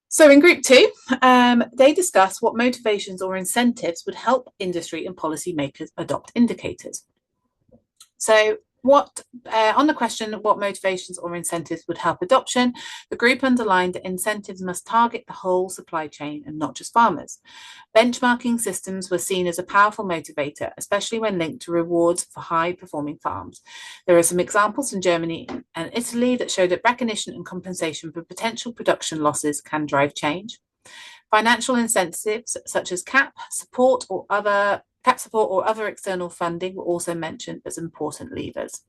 So in group two, they discuss what motivations or incentives would help industry and policymakers adopt indicators. So on the question of what motivations or incentives would help adoption, the group underlined that incentives must target the whole supply chain and not just farmers. Benchmarking systems were seen as a powerful motivator, especially when linked to rewards for high-performing farms. There are some examples in Germany and Italy that show that recognition and compensation for potential production losses can drive change. Financial incentives such as CAP support or other external funding were also mentioned as important levers.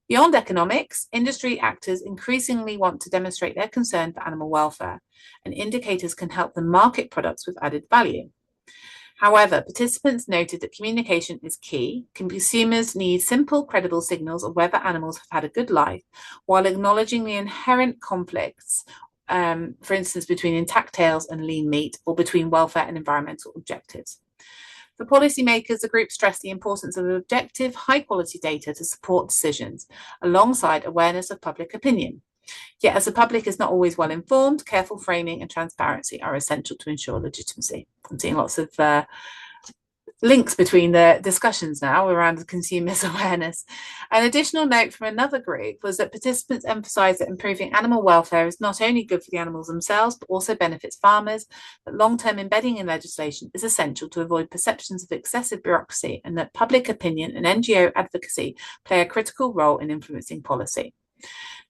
Beyond economics, industry actors increasingly want to demonstrate their concern for animal welfare, and indicators can help them market products with added value. However, participants noted that communication is key. Consumers need simple, credible signals of whether animals have had a good life, while acknowledging the inherent conflicts, for instance, between intact tails and lean meat, or between welfare and environmental objectives. For policymakers, the group stressed the importance of objective, high-quality data to support decisions, alongside awareness of public opinion. Yet, as the public is not always well informed, careful framing and transparency are essential to ensure legitimacy. I'm seeing lots of links between the discussions now around consumers' awareness. An additional note from another group was that participants emphasised that improving animal welfare is not only good for the animals themselves, but also benefits farmers, that long-term embedding in legislation is essential to avoid perceptions of excessive bureaucracy, and that public opinion and NGO advocacy play a critical role in influencing policy.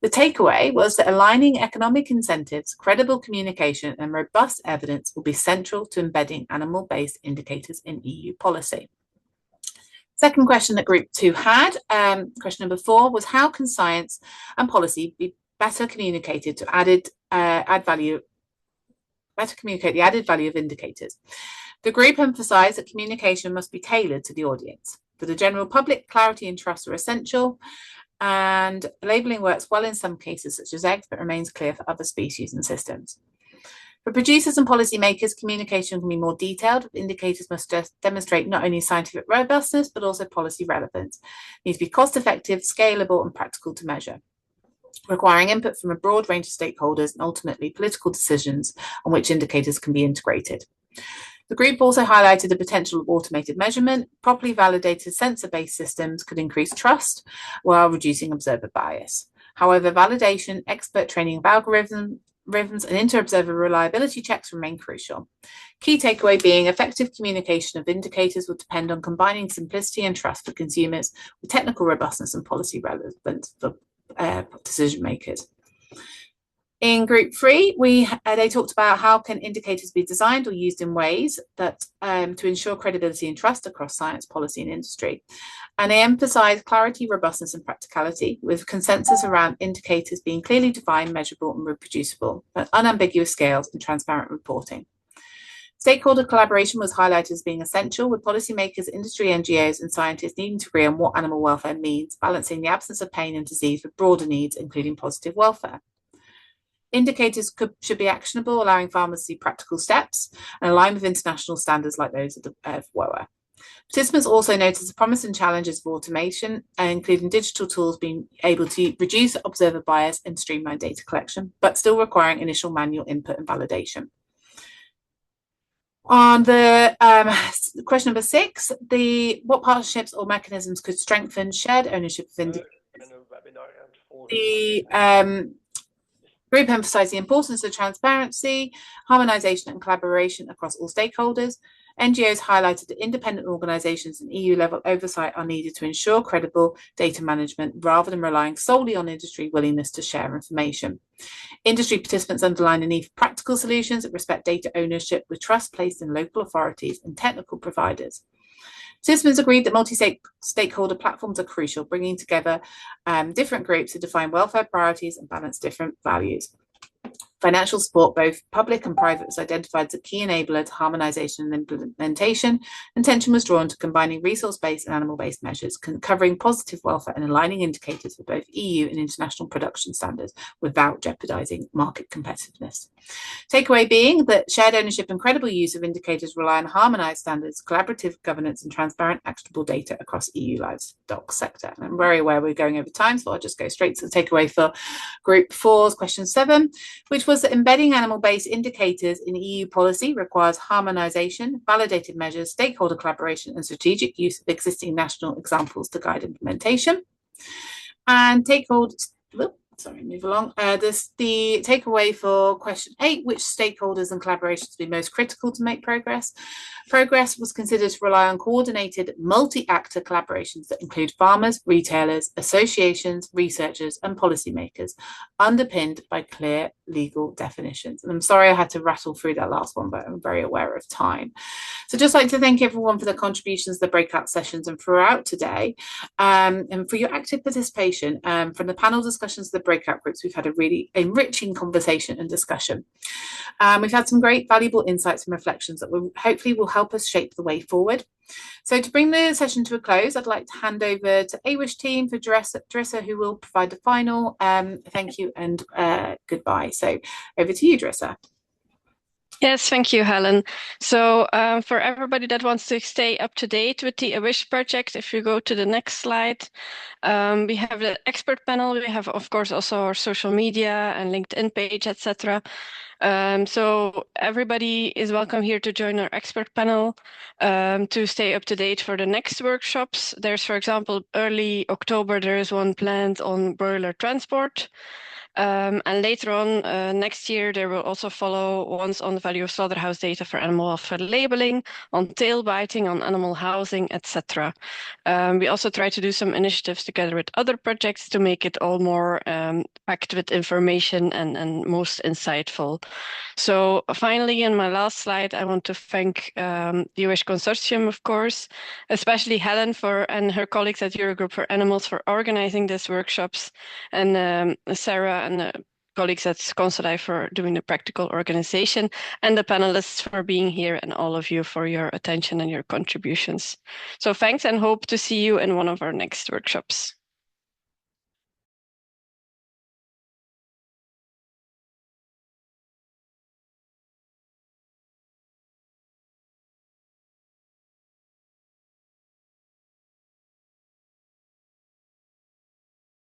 The takeaway was that aligning economic incentives, credible communication, and robust evidence will be central to embedding animal-based indicators in EU policy. Second question that Group 2 had, question number 4, was how can science and policy be better communicated to communicate the added value of indicators? The group emphasised that communication must be tailored to the audience. For the general public, clarity and trust are essential, and labelling works well in some cases, such as eggs, but remains clear for other species and systems. For producers and policymakers, communication can be more detailed. Indicators must demonstrate not only scientific robustness, but also policy relevance. They need to be cost-effective, scalable, and practical to measure, requiring input from a broad range of stakeholders and ultimately political decisions on which indicators can be integrated. The group also highlighted the potential of automated measurement. Properly validated sensor-based systems could increase trust while reducing observer bias. However, validation, expert training of algorithms, and inter-observer reliability checks remain crucial. Key takeaway being effective communication of indicators will depend on combining simplicity and trust for consumers with technical robustness and policy relevance for decision makers. In Group 3, they talked about how can indicators be designed or used in ways that to ensure credibility and trust across science, policy, and industry. And they emphasised clarity, robustness, and practicality, with consensus around indicators being clearly defined, measurable, and reproducible, at unambiguous scales and transparent reporting. Stakeholder collaboration was highlighted as being essential, with policymakers, industry, NGOs, and scientists needing to agree on what animal welfare means, balancing the absence of pain and disease with broader needs, including positive welfare. Indicators should be actionable, allowing farmers to see practical steps and align with international standards like those of WOA. Participants also noticed the promise and challenges of automation, including digital tools being able to reduce observer bias and streamline data collection, but still requiring initial manual input and validation. On the question number 6, what partnerships or mechanisms could strengthen shared ownership of indicators? The group emphasised the importance of transparency, harmonisation and collaboration across all stakeholders. NGOs highlighted that independent organisations and EU-level oversight are needed to ensure credible data management rather than relying solely on industry willingness to share information. Industry participants underlined the need for practical solutions that respect data ownership with trust placed in local authorities and technical providers. Participants agreed that multi-stakeholder platforms are crucial, bringing together different groups to define welfare priorities and balance different values. Financial support, both public and private, was identified as a key enabler to harmonisation and implementation. Attention was drawn to combining resource-based and animal-based measures, covering positive welfare and aligning indicators for both EU and international production standards without jeopardising market competitiveness. Takeaway being that shared ownership and credible use of indicators rely on harmonised standards, collaborative governance, and transparent, actionable data across EU livestock sector. And I'm very aware we're going over time, so I'll just go straight to the takeaway for Group 4's question 7, which was that embedding animal-based indicators in EU policy requires harmonisation, validated measures, stakeholder collaboration, and strategic use of existing national examples to guide implementation. And move along. The takeaway for question 8, which stakeholders and collaborations will be most critical to make progress? Progress was considered to rely on coordinated multi-actor collaborations that include farmers, retailers, associations, researchers, and policymakers, underpinned by clear legal definitions. And I'm sorry I had to rattle through that last one, but I'm very aware of time. So just like to thank everyone for the contributions, the breakout sessions and throughout today, and for your active participation. From the panel discussions to the breakout groups, we've had a really enriching conversation and discussion. We've had some great valuable insights and reflections that will hopefully help us shape the way forward. So to bring the session to a close, I'd like to hand over to aWISH team for Drissa, who will provide the final thank you and goodbye. So over to you, Drissa. Yes, thank you, Helen. So for everybody that wants to stay up to date with the aWISH project, if you go to the next slide, we have the expert panel. We have, of course, also our social media and LinkedIn page, etc. So everybody is welcome here to join our expert panel to stay up to date for the next workshops. There's, for example, early October, there is one planned on broiler transport. And later on next year, there will also follow ones on the value of slaughterhouse data for animal welfare labeling, on tail biting, on animal housing, etc. We also try to do some initiatives together with other projects to make it all more packed with information and most insightful. So finally, in my last slide, I want to thank the aWISH Consortium, of course, especially Helen and her colleagues at Eurogroup for Animals for organizing these workshops, and Sarah and the colleagues at Consulai for doing the practical organization, and the panelists for being here, and all of you for your attention and your contributions. So thanks, and hope to see you in one of our next workshops.